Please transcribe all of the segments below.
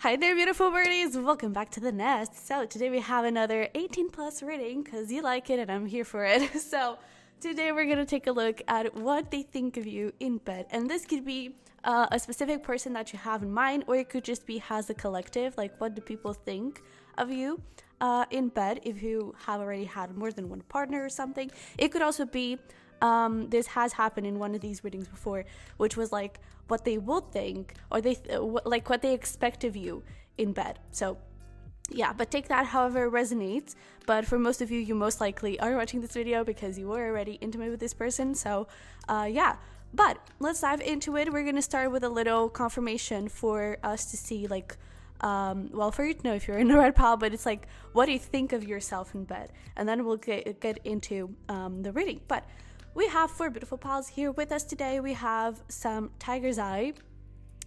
Hi there, beautiful birdies! Welcome back to the nest. So today we have another 18 plus reading because you like it and I'm here for it. So today we're going to take a look at what they think of you in bed. And this could be a specific person that you have in mind, or it could just be as a collective, like what do people think of you in bed if you have already had more than one partner or something. It could also be, this has happened in one of these readings before, which was like what they will think, or like what they expect of you in bed. So yeah, but take that however it resonates. But for most of you, you most likely are watching this video because you were already intimate with this person. So yeah, but let's dive into it. We're gonna start with a little confirmation for us to see, like, well, for you to know if you're in the right pile, but it's like, what do you think of yourself in bed? And then we'll get into the reading. But we have 4 beautiful piles here with us today. We have some Tiger's Eye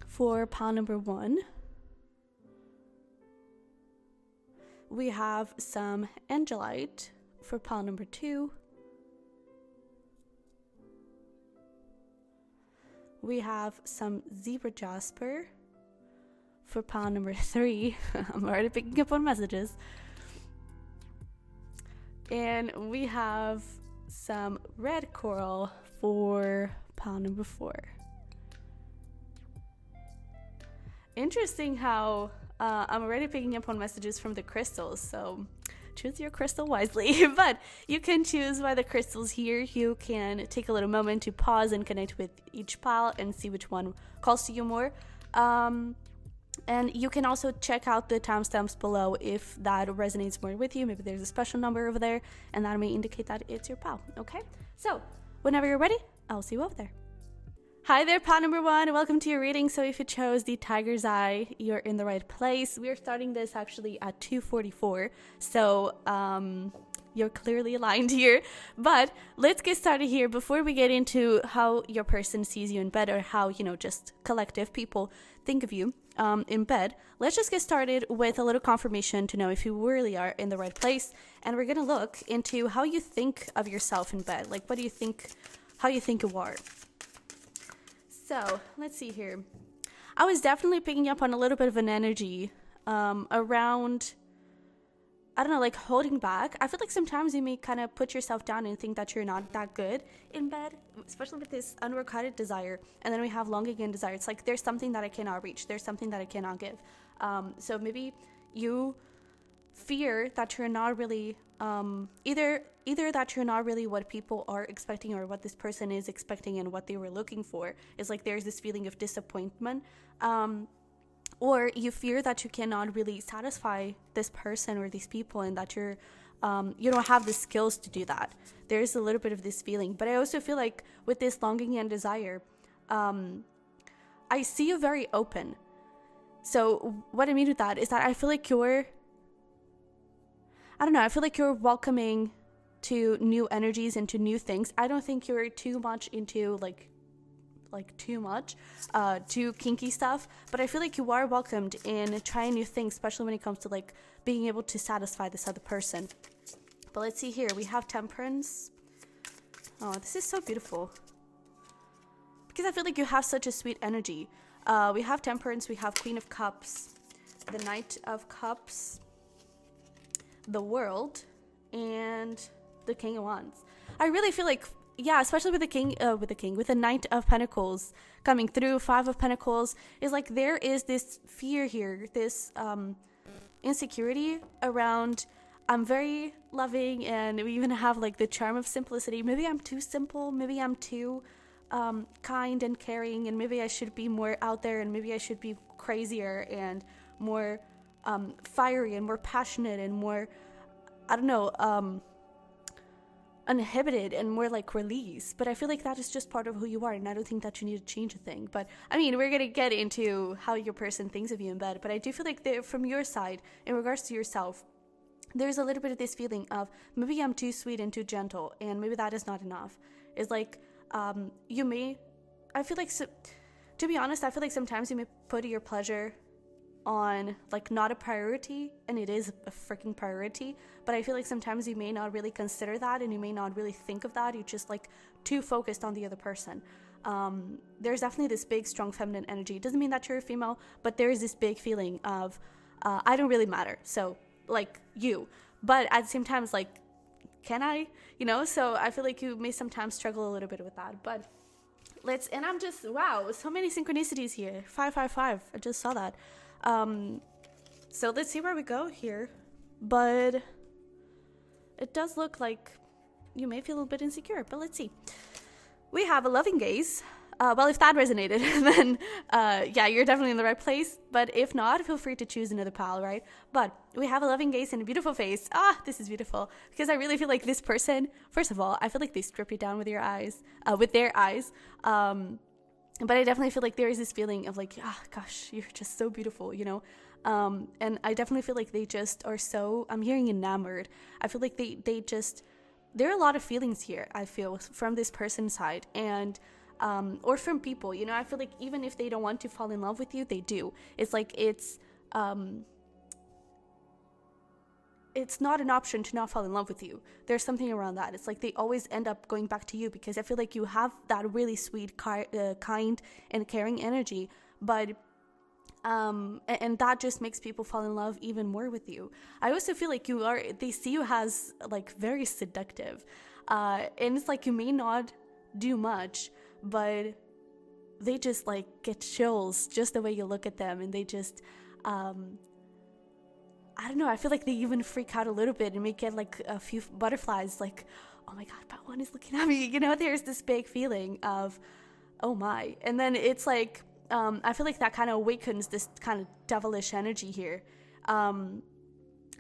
for pile number 1. We have some Angelite for pile number 2. We have some Zebra Jasper for pile number 3. I'm already picking up on messages. And we have some red coral for pile number 4. Interesting how I'm already picking up on messages from the crystals, so choose your crystal wisely. But you can choose by the crystals here. You can take a little moment to pause and connect with each pile and see which one calls to you more. And you can also check out the timestamps below if that resonates more with you. Maybe there's a special number over there, and that may indicate that it's your pile, okay? So, whenever you're ready, I'll see you over there. Hi there, pile number 1. Welcome to your reading. So if you chose the Tiger's Eye, you're in the right place. We're starting this actually at 2:44, so you're clearly aligned here. But let's get started here before we get into how your person sees you in bed, or how, just collective people think of you in bed. Let's just get started with a little confirmation to know if you really are in the right place. And we're gonna look into how you think of yourself in bed. Like, what do you think, how you think you are. So let's see here. I was definitely picking up on a little bit of an energy around, I don't know, like holding back. I feel like sometimes you may kind of put yourself down and think that you're not that good in bed, especially with this unrequited desire. And then we have longing and desire. It's like there's something that I cannot reach. There's something that I cannot give. So maybe you fear that you're not really, either that you're not really what people are expecting, or what this person is expecting and what they were looking for. Is like there's this feeling of disappointment. Or you fear that you cannot really satisfy this person or these people, and that you don't have the skills to do that. There's a little bit of this feeling. But I also feel like with this longing and desire, I see you very open. So what I mean with that is that I feel like I feel like you're welcoming to new energies and to new things. I don't think you're too much into too kinky stuff, but I feel like you are welcomed in trying new things, especially when it comes to like being able to satisfy this other person. But let's see here. We have Temperance. Oh, this is so beautiful, because I feel like you have such a sweet energy. We have Temperance, we have Queen of Cups, the Knight of Cups, the World, and the King of Wands. I really feel like, yeah, especially with the Knight of Pentacles coming through, 5 of Pentacles, is like there is this fear here, this insecurity around, I'm very loving, and we even have like the charm of simplicity. Maybe I'm too simple, maybe I'm too kind and caring, and maybe I should be more out there, and maybe I should be crazier and more fiery and more passionate and more, I don't know, uninhibited and more like release. But I feel like that is just part of who you are, and I don't think that you need to change a thing. But I mean, we're gonna get into how your person thinks of you in bed, but I do feel like from your side, in regards to yourself, there's a little bit of this feeling of maybe I'm too sweet and too gentle, and maybe that is not enough. It's like I feel like, to be honest, I feel like sometimes you may put your pleasure on like not a priority, and it is a freaking priority, but I feel like sometimes you may not really consider that, and you may not really think of that. You're just like too focused on the other person. There's definitely this big, strong feminine energy. It doesn't mean that you're a female, but there is this big feeling of, I don't really matter. So, like, you. But at the same time, it's like, can I? You know, so I feel like you may sometimes struggle a little bit with that. But and I'm just, wow, so many synchronicities here. 555. I just saw that. So let's see where we go here. But it does look like you may feel a little bit insecure, but let's see. We have a loving gaze. Well, if that resonated, then yeah, you're definitely in the right place. But if not, feel free to choose another pal, right? But we have a loving gaze and a beautiful face. This is beautiful, because I really feel like this person, first of all, I feel like they strip you down with your eyes, with their eyes. But I definitely feel like there is this feeling of like, gosh, you're just so beautiful, you know? And I definitely feel like they just are so, I'm hearing enamored. I feel like they just, there are a lot of feelings here, I feel, from this person's side, and or from people, you know. I feel like even if they don't want to fall in love with you, they do. It's like it's not an option to not fall in love with you. There's something around that. It's like they always end up going back to you, because I feel like you have that really sweet, kind and caring energy, but and that just makes people fall in love even more with you. I also feel like they see you as like very seductive, and it's like you may not do much, but they just like get chills just the way you look at them, and they just I don't know, I feel like they even freak out a little bit and may get like a few butterflies, like, oh my god, that one is looking at me, you know. There's this big feeling of, oh my. And then it's like I feel like that kind of awakens this kind of devilish energy here,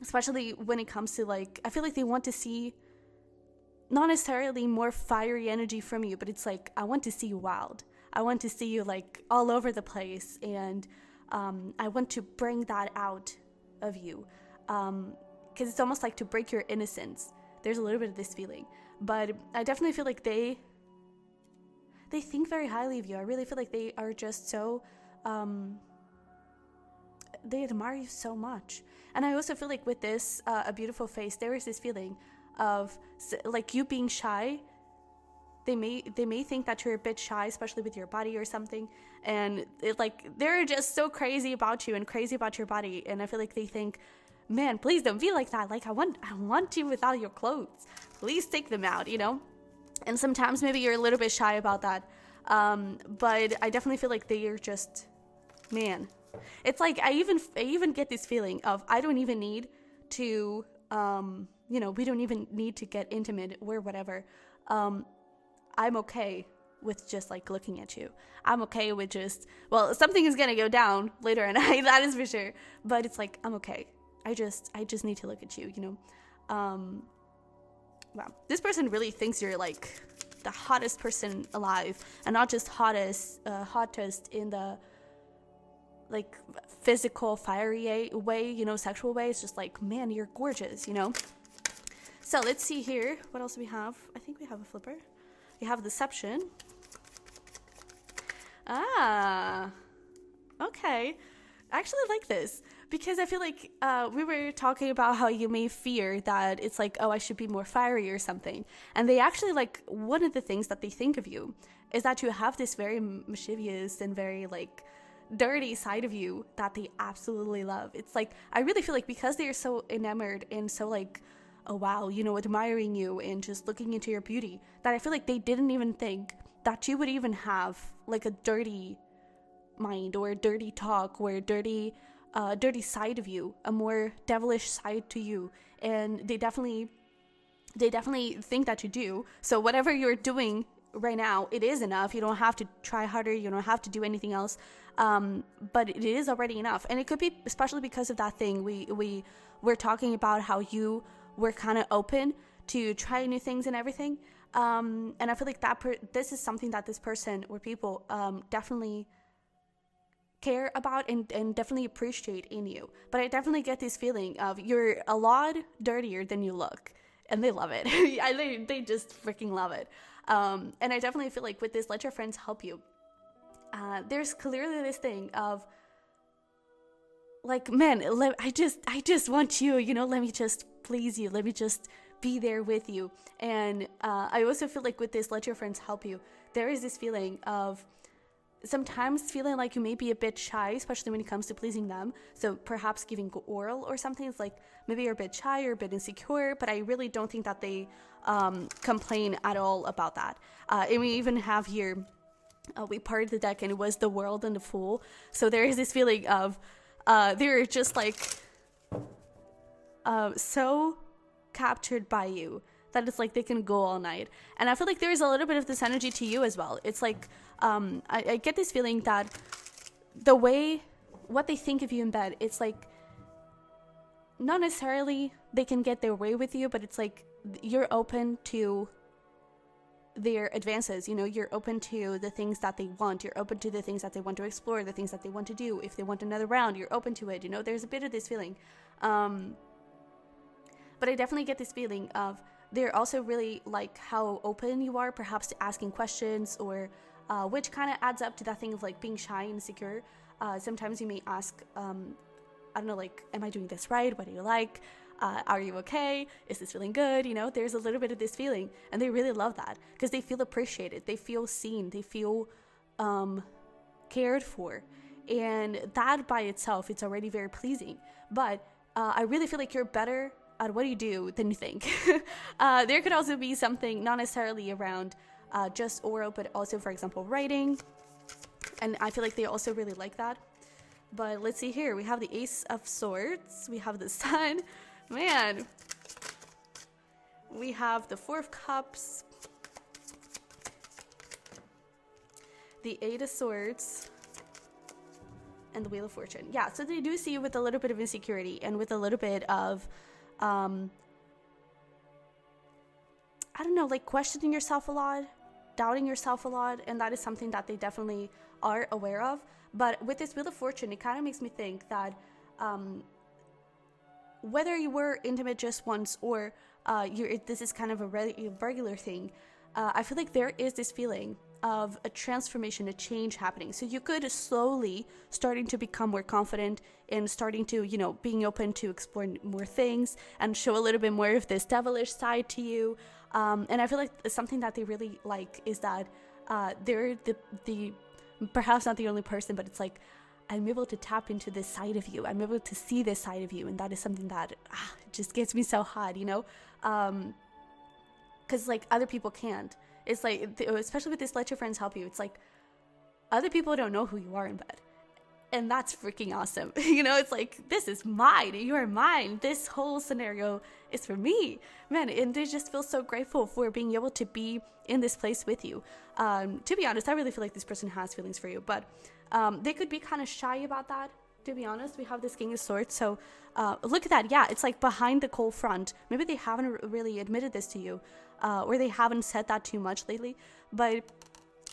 especially when it comes to, like, I feel like they want to see not necessarily more fiery energy from you, but it's like, I want to see you wild. I want to see you like all over the place, and I want to bring that out of you, because it's almost like to break your innocence. There's a little bit of this feeling, but I definitely feel like they think very highly of you. I really feel like they are just so they admire you so much. And I also feel like with this a beautiful face, there is this feeling of like you being shy. They may think that you're a bit shy, especially with your body or something, and they're just so crazy about you and crazy about your body. And I feel like they think, man, please don't be like that. Like, I want you without your clothes. Please take them out, you know. And sometimes maybe you're a little bit shy about that, but I definitely feel like they are just, man. It's like I even get this feeling of, I don't even need to, you know, we don't even need to get intimate or whatever. I'm okay with just like looking at you. I'm okay with just, well, something is gonna go down later at night, that is for sure. But it's like, I'm okay. I just need to look at you, you know. Wow, this person really thinks you're like the hottest person alive, and not just hottest in the like physical fiery way, you know, sexual way. It's just like, man, you're gorgeous, you know. So let's see here, what else do we have? I think we have a flipper. We have deception. Okay. I actually like this, because I feel like we were talking about how you may fear that it's like, oh, I should be more fiery or something. And they actually, like, one of the things that they think of you is that you have this very mischievous and very, like, dirty side of you that they absolutely love. It's like, I really feel like because they are so enamored and so, like, oh wow, you know, admiring you and just looking into your beauty, that I feel like they didn't even think that you would even have like a dirty mind or a dirty talk or a dirty side of you, a more devilish side to you. And they definitely think that you do. So whatever you're doing right now, it is enough. You don't have to try harder, you don't have to do anything else, but it is already enough. And it could be especially because of that thing we're talking about, how you were kind of open to try new things and everything, and I feel like this is something that this person or people definitely care about and definitely appreciate in you. But I definitely get this feeling of you're a lot dirtier than you look, and they love it. They just freaking love it. And I definitely feel like with this, let your friends help you. There's clearly this thing of like, man, I just want you, you know, let me just please you, let me just be there with you. And I also feel like with this, let your friends help you, there is this feeling of sometimes feeling like you may be a bit shy, especially when it comes to pleasing them. So perhaps giving oral or something, it's like maybe you're a bit shy or a bit insecure, but I really don't think that they complain at all about that. And we even have here, we parted the deck and it was the World and the Fool. So there is this feeling of they're just like so captured by you that it's like they can go all night. And I feel like there's a little bit of this energy to you as well. It's like I get this feeling that what they think of you in bed, it's like not necessarily they can get their way with you, but it's like you're open to their advances, you know, you're open to the things that they want, you're open to the things that they want to explore, the things that they want to do. If they want another round, you're open to it, you know, there's a bit of this feeling. But I definitely get this feeling of they're also really like how open you are, perhaps to asking questions, or which kind of adds up to that thing of like being shy and insecure. Sometimes you may ask, I don't know, like, am I doing this right? What do you like? Are you okay? Is this feeling good? You know, there's a little bit of this feeling, and they really love that because they feel appreciated, they feel seen, they feel cared for, and that by itself, it's already very pleasing. But I really feel like you're better at what you do than you think. There could also be something not necessarily around just oral, but also, for example, writing, and I feel like they also really like that. But let's see here, we have the Ace of Swords, we have the Sun, man, we have the Four of Cups, the Eight of Swords, and the Wheel of Fortune. Yeah, so they do see you with a little bit of insecurity and with a little bit of I don't know, like questioning yourself a lot, doubting yourself a lot, and that is something that they definitely are aware of. But with this Wheel of Fortune, it kind of makes me think that whether you were intimate just once or this is kind of a regular thing, I feel like there is this feeling of a transformation, a change happening. So you could slowly starting to become more confident and starting to, you know, being open to explore more things and show a little bit more of this devilish side to you. And I feel like something that they really like is that they're the perhaps not the only person, but it's like, I'm able to tap into this side of you. I'm able to see this side of you. And that is something that just gets me so hot, you know? Because like other people can't. It's like, especially with this let your friends help you, it's like other people don't know who you are in bed. And that's freaking awesome. You know, it's like, this is mine. You are mine. This whole scenario is for me. Man, and they just feel so grateful for being able to be in this place with you. To be honest, I really feel like this person has feelings for you, but they could be kind of shy about that. To be honest, we have this King of Swords. So look at that. Yeah, it's like behind the cold front. Maybe they haven't really admitted this to you, or they haven't said that too much lately. But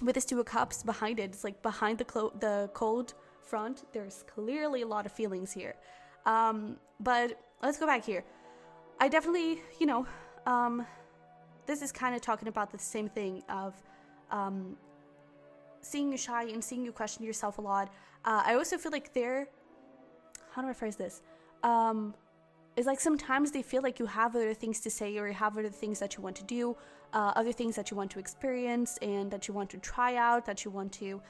with this Two of Cups behind it, it's like behind the cold front, there's clearly a lot of feelings here. But let's go back here. I definitely, you know, this is kind of talking about the same thing of seeing you shy and seeing you question yourself a lot. I also feel like how do I phrase this? It's like sometimes they feel like you have other things to say, or you have other things that you want to do, other things that you want to experience and that you want to try out, that you want to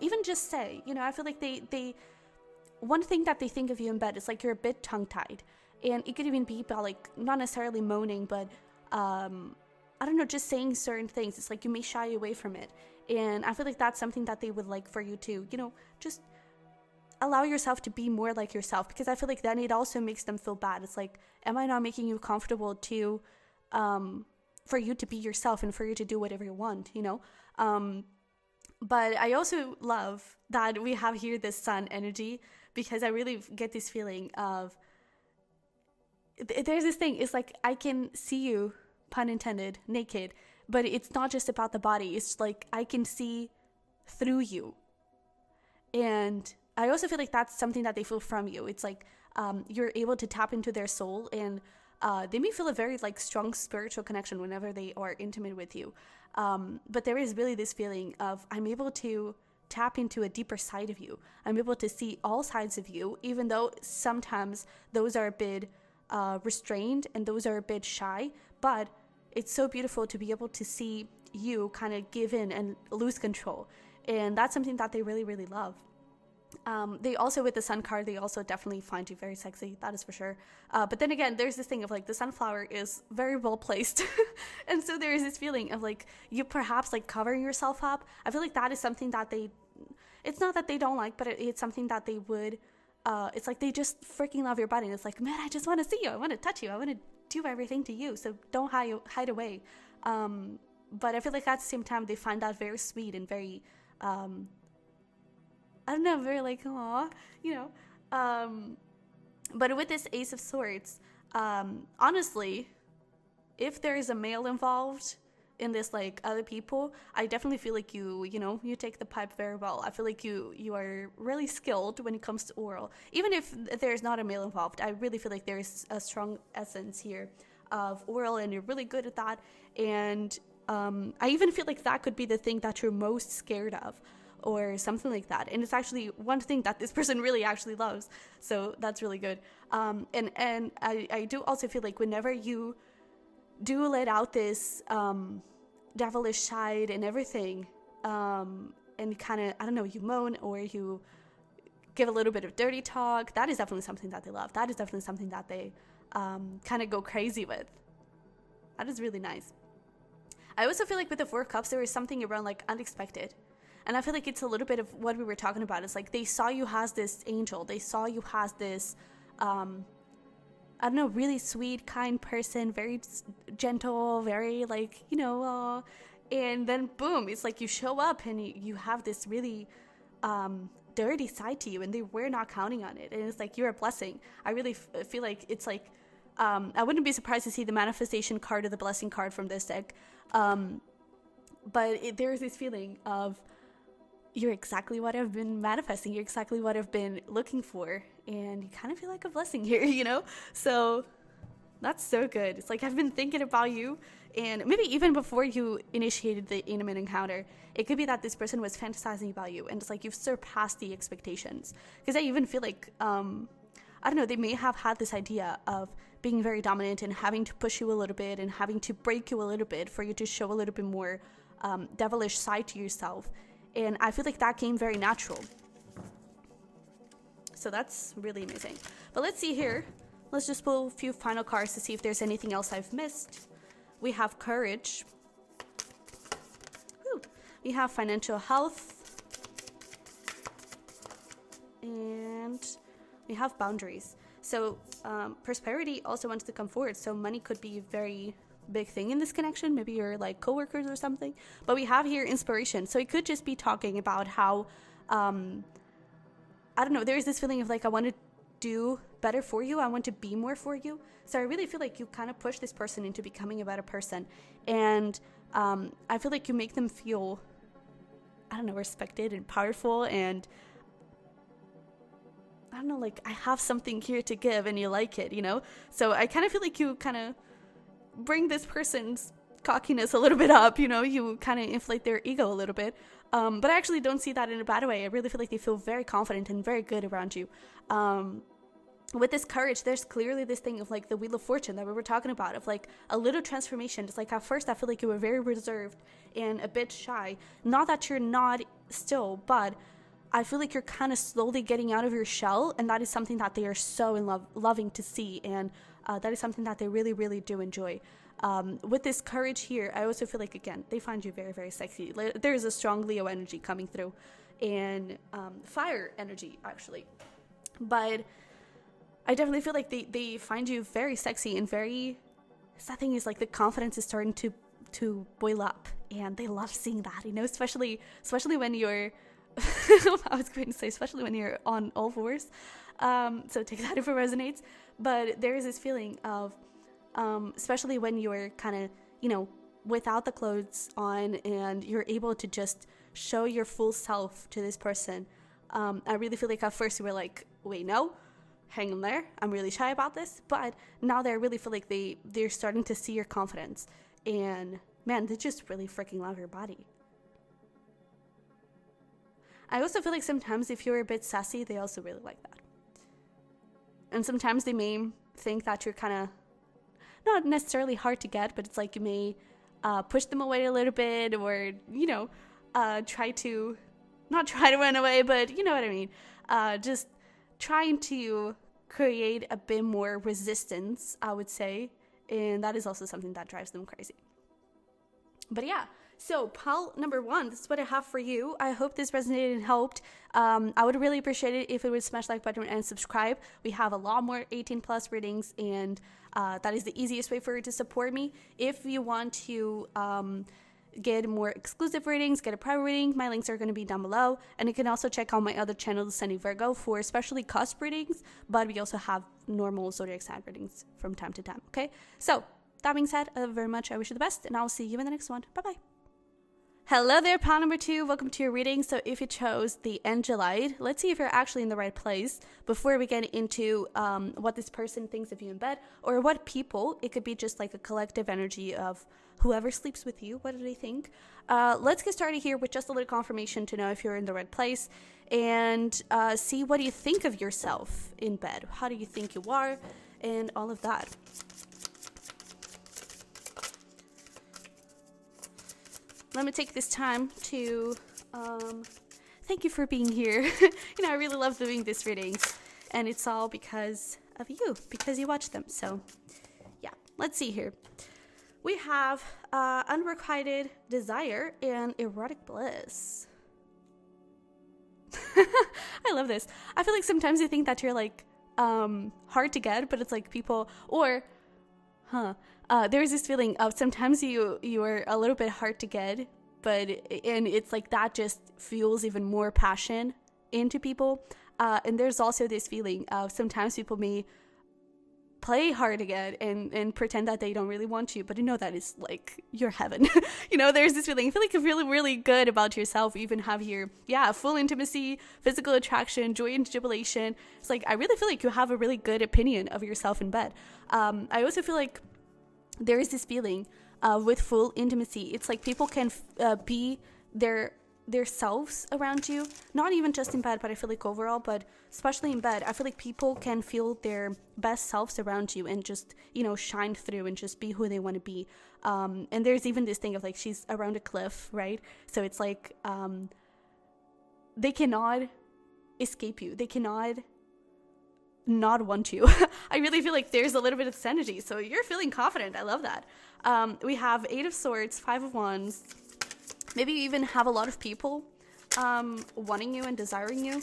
even just say. You know, I feel like they one thing that they think of you in bed is like you're a bit tongue-tied, and it could even be about like not necessarily moaning, but I don't know, just saying certain things. It's like you may shy away from it, and I feel like that's something that they would like for you to, you know, just allow yourself to be more like yourself, because I feel like then it also makes them feel bad. It's like, am I not making you comfortable to for you to be yourself and for you to do whatever you want, you know? But I also love that we have here this Sun energy, because I really get this feeling of there's this thing. It's like I can see you, pun intended, naked, but it's not just about the body. It's like I can see through you. And I also feel like that's something that they feel from you. It's like you're able to tap into their soul, and they may feel a very like strong spiritual connection whenever they are intimate with you. But there is really this feeling of I'm able to tap into a deeper side of you. I'm able to see all sides of you, even though sometimes those are a bit restrained and those are a bit shy. But it's so beautiful to be able to see you kind of give in and lose control. And that's something that they really, really love. They also, with the sun card, they also definitely find you very sexy. That is for sure. But then again, there's this thing of like the sunflower is very well placed. And so there is this feeling of like you perhaps like covering yourself up. I feel like that is something that it's not that they don't like, but it's something that they would, it's like they just freaking love your body. And it's like, man, I just want to see you. I want to touch you. I want to do everything to you. So don't hide away. But I feel like at the same time, they find that very sweet and very, I don't know, very like, aw, you know. But with this Ace of Swords, honestly, if there is a male involved in this, like other people, I definitely feel like you take the pipe very well. I feel like you are really skilled when it comes to oral. Even if there's not a male involved, I really feel like there's a strong essence here of oral, and you're really good at that. And I even feel like that could be the thing that you're most scared of, or something like that. And it's actually one thing that this person really actually loves. So that's really good. And I do also feel like whenever you do let out this devilish side and everything, and kind of, I don't know, you moan or you give a little bit of dirty talk, that is definitely something that they love. That is definitely something that they kind of go crazy with. That is really nice. I also feel like with the Four of Cups, there is something around like unexpected. And I feel like it's a little bit of what we were talking about. It's like they saw you as this angel. They saw you as this, I don't know, really sweet, kind person, very gentle, very like, you know, and then boom, it's like you show up and you have this really dirty side to you, and they were not counting on it. And it's like, you're a blessing. I really feel like it's like, I wouldn't be surprised to see the manifestation card or the blessing card from this deck. But there's this feeling of, you're exactly what I've been manifesting. You're exactly what I've been looking for. And you kind of feel like a blessing here, you know? So that's so good. It's like, I've been thinking about you. And maybe even before you initiated the intimate encounter, it could be that this person was fantasizing about you. And it's like, you've surpassed the expectations. Because I even feel like, I don't know, they may have had this idea of being very dominant and having to push you a little bit and having to break you a little bit for you to show a little bit more devilish side to yourself. And I feel like that came very natural. So that's really amazing. But let's see here. Let's just pull a few final cards to see if there's anything else I've missed. We have courage. Whew. We have financial health. And we have boundaries. So prosperity also wants to come forward. So money could be very big thing in this connection. Maybe you're like coworkers or something, but we have here inspiration. So it could just be talking about how I don't know, there's this feeling of like, I want to do better for you, I want to be more for you. So I really feel like you kind of push this person into becoming a better person, and I feel like you make them feel, I don't know, respected and powerful, and I don't know, like, I have something here to give and you like it, you know? So I kind of feel like you kind of bring this person's cockiness a little bit up, you know, you kind of inflate their ego a little bit. But I actually don't see that in a bad way. I really feel like they feel very confident and very good around you. With this courage, there's clearly this thing of like the Wheel of Fortune that we were talking about, of like a little transformation. It's like at first I feel like you were very reserved and a bit shy. Not that you're not still, but I feel like you're kind of slowly getting out of your shell, and that is something that they are so in loving to see, and that is something that they really, really do enjoy. With this courage here, I also feel like, again, they find you very, very sexy. There's a strong Leo energy coming through, and fire energy, actually. But I definitely feel like they find you very sexy and very, that thing is like the confidence is starting to boil up, and they love seeing that, you know, especially when you're, I was going to say, especially when you're on all fours. So take that if it resonates. But there is this feeling of, especially when you're kind of, you know, without the clothes on and you're able to just show your full self to this person. I really feel like at first you were like, wait, no, hang on there. I'm really shy about this. But now they really feel like they're starting to see your confidence. And man, they just really freaking love your body. I also feel like sometimes if you're a bit sassy, they also really like that. And sometimes they may think that you're kind of not necessarily hard to get, but it's like you may push them away a little bit, or, you know, not try to run away, but you know what I mean. Just trying to create a bit more resistance, I would say. And that is also something that drives them crazy. But yeah, so pile number 1, this is what I have for you. I hope this resonated and helped. I would really appreciate it if it would smash like button and subscribe. We have a lot more 18 plus readings, and that is the easiest way for you to support me. If you want to get more exclusive readings, get a private reading, my links are going to be down below. And you can also check out my other channel, Sunny Virgo, for especially cusp readings, but we also have normal zodiac sign readings from time to time. Okay, so that being said, I love you very much. I wish you the best, and I'll see you in the next one. Bye bye. Hello there, pile number 2. Welcome to your reading. So if you chose the Angelite, let's see if you're actually in the right place before we get into what this person thinks of you in bed, or what people, it could be just like a collective energy of whoever sleeps with you. What do they think? Let's get started here with just a little confirmation to know if you're in the right place, and see what you think of yourself in bed. How do you think you are, and all of that. Let me take this time to thank you for being here. You know, I really love doing these readings, and it's all because of you, because you watch them. So yeah, let's see here. We have unrequited desire and erotic bliss. I love this. I feel like sometimes you think that you're like hard to get, but it's like people, or there's this feeling of sometimes you're a little bit hard to get, and it's like that just fuels even more passion into people. And there's also this feeling of sometimes people may play hard to get and pretend that they don't really want you, but you know that is like your heaven. You know, there's this feeling. I feel like you feel really good about yourself. You even have your full intimacy, physical attraction, joy and jubilation. It's like I really feel like you have a really good opinion of yourself in bed. I also feel like there is this feeling with full intimacy. It's like people can be their selves around you, not even just in bed, but I feel like overall, but especially in bed, I feel like people can feel their best selves around you and just, you know, shine through and just be who they want to be. And there's even this thing of like, she's around a cliff, right? So it's like they cannot escape you. They cannot not want you. I really feel like there's a little bit of this energy. So you're feeling confident. I love that. We have 8 of Swords, 5 of Wands. Maybe you even have a lot of people wanting you and desiring you.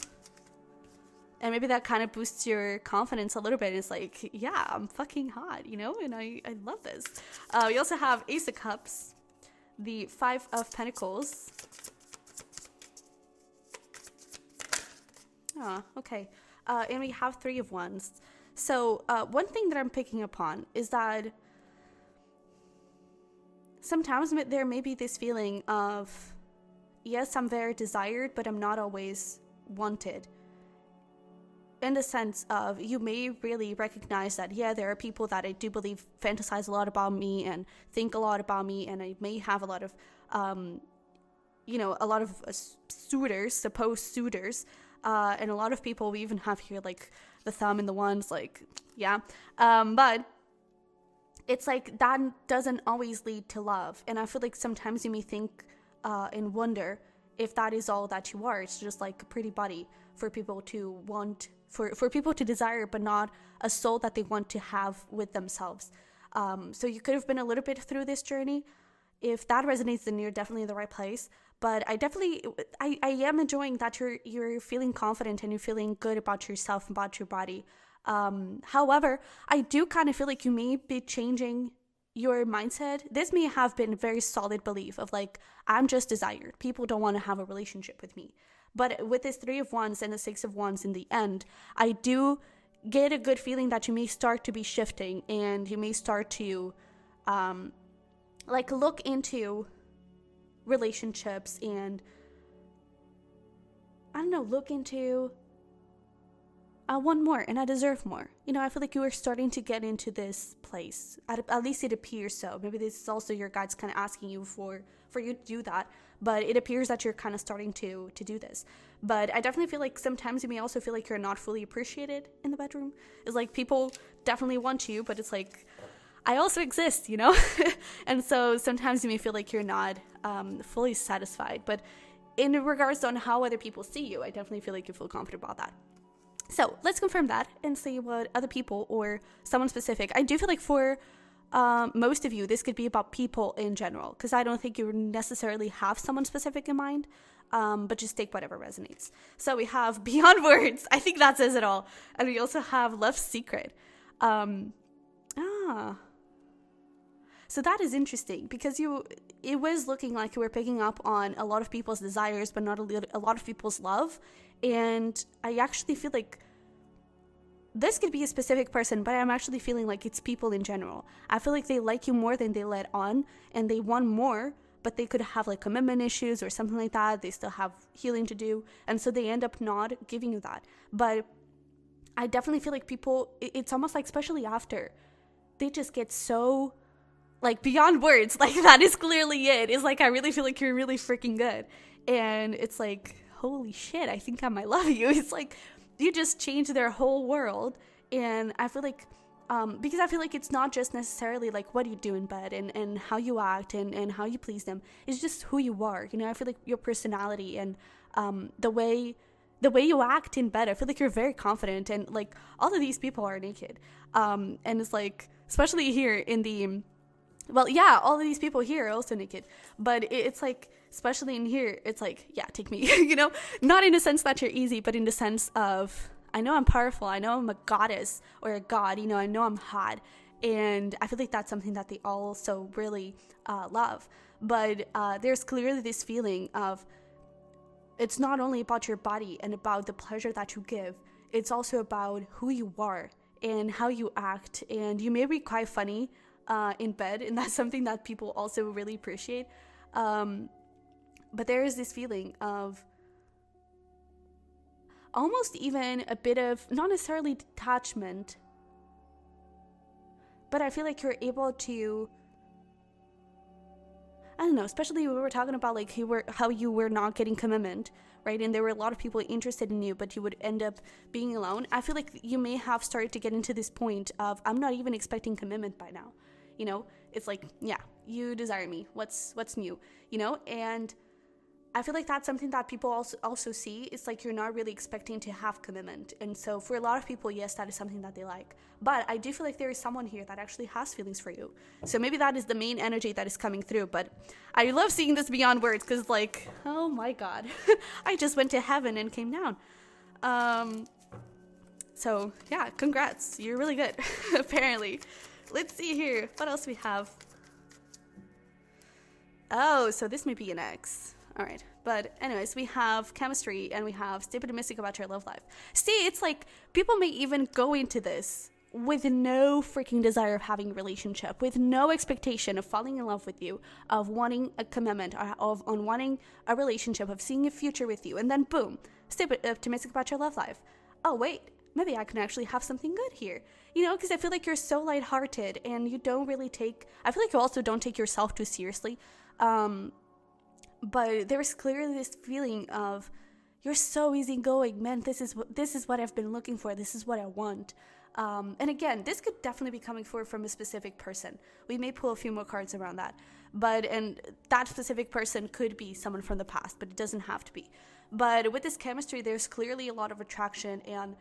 And maybe that kind of boosts your confidence a little bit. It's like, yeah, I'm fucking hot, you know? And I love this. We also have Ace of Cups, the 5 of Pentacles. Okay. And we have 3 of Wands. So one thing that I'm picking up on is that sometimes there may be this feeling of, yes, I'm very desired, but I'm not always wanted. In the sense of, you may really recognize that, yeah, there are people that I do believe fantasize a lot about me and think a lot about me, and I may have a lot of, you know, a lot of suitors, supposed suitors, and a lot of people, we even have here, like, the thumb and the ones, like, yeah, but it's like that doesn't always lead to love. And I feel like sometimes you may think and wonder if that is all that you are. It's just like a pretty body for people to want, for people to desire, but not a soul that they want to have with themselves. So you could have been a little bit through this journey. If that resonates, then you're definitely in the right place. But I am enjoying that you're feeling confident and you're feeling good about yourself, about your body. However, I do kind of feel like you may be changing your mindset. This may have been a very solid belief of like, I'm just desired. People don't want to have a relationship with me. But with this 3 of Wands and the 6 of Wands in the end, I do get a good feeling that you may start to be shifting, and you may start to like look into relationships and I don't know, look into I want more and I deserve more. You know, I feel like you are starting to get into this place. At least it appears so. Maybe this is also your guides kind of asking you for you to do that. But it appears that you're kind of starting to do this. But I definitely feel like sometimes you may also feel like you're not fully appreciated in the bedroom. It's like people definitely want you, but it's like, I also exist, you know? And so sometimes you may feel like you're not fully satisfied, but in regards on how other people see you, I definitely feel like you feel confident about that. So let's confirm that and see what other people or someone specific. I do feel like for most of you, this could be about people in general, because I don't think you necessarily have someone specific in mind, but just take whatever resonates. So we have Beyond Words. I think that says it all. And we also have Love Secret. So that is interesting, because it was looking like you were picking up on a lot of people's desires, but not a lot of people's love. And I actually feel like this could be a specific person, but I'm actually feeling like it's people in general. I feel like they like you more than they let on, and they want more, but they could have like commitment issues or something like that. They still have healing to do, and so they end up not giving you that. But I definitely feel like people, it's almost like, especially after, they just get so, like, beyond words. Like, that is clearly it. It's like, I really feel like you're really freaking good. And it's like, holy shit, I think I might love you. It's like, you just change their whole world. And I feel like, because I feel like it's not just necessarily like what you do in bed and how you act and how you please them. It's just who you are. You know, I feel like your personality and the way you act in bed, I feel like you're very confident. And like, all of these people are naked. And it's like, especially here in the, well, yeah, all of these people here are also naked. But it's like, especially in here, it's like, yeah, take me, you know, not in the sense that you're easy, but in the sense of, I know I'm powerful, I know I'm a goddess or a god, you know, I know I'm hot. And I feel like that's something that they also really love. But there's clearly this feeling of, it's not only about your body and about the pleasure that you give, it's also about who you are and how you act. And you may be quite funny in bed, and that's something that people also really appreciate. But there is this feeling of almost even a bit of, not necessarily detachment, but I feel like you're able to, I don't know, especially when we were talking about like how you were not getting commitment, right? And there were a lot of people interested in you, but you would end up being alone. I feel like you may have started to get into this point of, I'm not even expecting commitment by now. You know, it's like, yeah, you desire me. What's new, you know? And I feel like that's something that people also see. It's like you're not really expecting to have commitment. And so for a lot of people, yes, that is something that they like. But I do feel like there is someone here that actually has feelings for you. So maybe that is the main energy that is coming through. But I love seeing this beyond words, because like, oh my God, I just went to heaven and came down. So yeah, congrats. You're really good, apparently. Let's see here. What else we have? Oh, so this may be an X. All right. But anyways, we have chemistry and we have stay optimistic about your love life. See, it's like people may even go into this with no freaking desire of having a relationship, with no expectation of falling in love with you, of wanting a commitment, of wanting a relationship, of seeing a future with you. And then boom, stay optimistic about your love life. Oh, wait, maybe I can actually have something good here. You know, because I feel like you're so lighthearted and you don't really I feel like you also don't take yourself too seriously. But there's clearly this feeling of, you're so easygoing, man. This is what I've been looking for. This is what I want. And again, this could definitely be coming forward from a specific person. We may pull a few more cards around that. And that specific person could be someone from the past, but it doesn't have to be. But with this chemistry, there's clearly a lot of attraction, and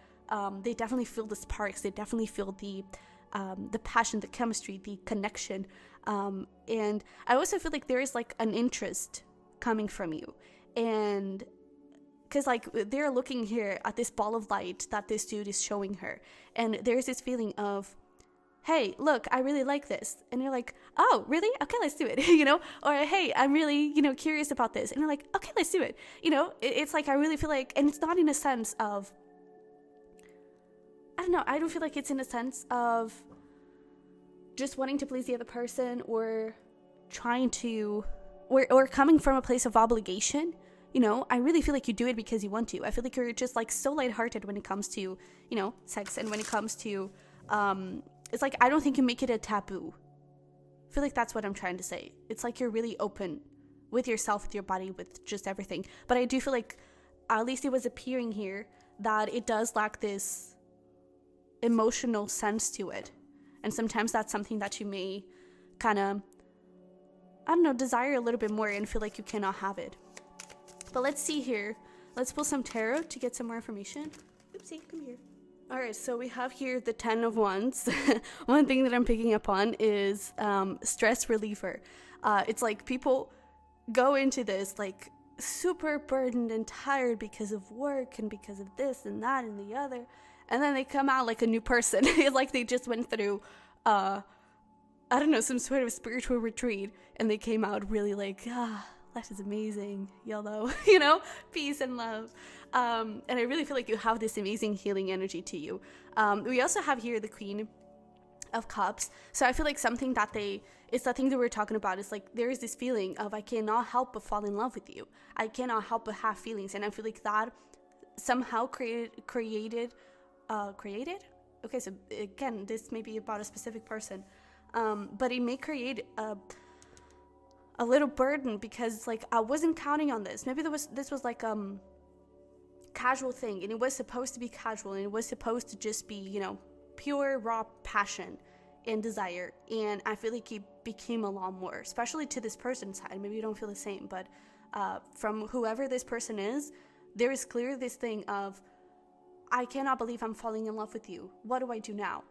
they definitely feel the sparks. They definitely feel the passion, the chemistry, the connection. And I also feel like there is like an interest coming from you. And because like they're looking here at this ball of light that this dude is showing her, and there's this feeling of, hey, look, I really like this. And you're like, oh, really? Okay, let's do it. You know, or hey, I'm really, you know, curious about this. And you're like, okay, let's do it. You know, it's like, I really feel like, and it's not in a sense of, I don't know, I don't feel like it's in a sense of just wanting to please the other person or trying to, or coming from a place of obligation. You know, I really feel like you do it because you want to. I feel like you're just like so lighthearted when it comes to, you know, sex, and when it comes to, it's like, I don't think you make it a taboo. I feel like that's what I'm trying to say. It's like you're really open with yourself, with your body, with just everything. But I do feel like, at least it was appearing here, that it does lack this emotional sense to it. And sometimes that's something that you may kind of, I don't know, desire a little bit more and feel like you cannot have it. But let's see here. Let's pull some tarot to get some more information. Oopsie, come here. All right, so we have here the 10 of Wands. One thing that I'm picking up on is stress reliever. It's like people go into this like super burdened and tired because of work and because of this and that and the other. And then they come out like a new person. It's like they just went through, I don't know, some sort of spiritual retreat. And they came out really like, life is amazing, YOLO, you know, peace and love. And I really feel like you have this amazing healing energy to you. We also have here the Queen of Cups. So I feel like something that it's the thing that we're talking about. It's like there is this feeling of I cannot help but fall in love with you. I cannot help but have feelings. And I feel like that somehow created? Okay, so again, this may be about a specific person. But it may create a little burden because like I wasn't counting on this. Maybe this was like casual thing, and it was supposed to be casual, and it was supposed to just be, you know, pure raw passion and desire. And I feel like it became a lot more, especially to this person's side. Maybe you don't feel the same, but from whoever this person is, there is clearly this thing of, I cannot believe I'm falling in love with you. What do I do now?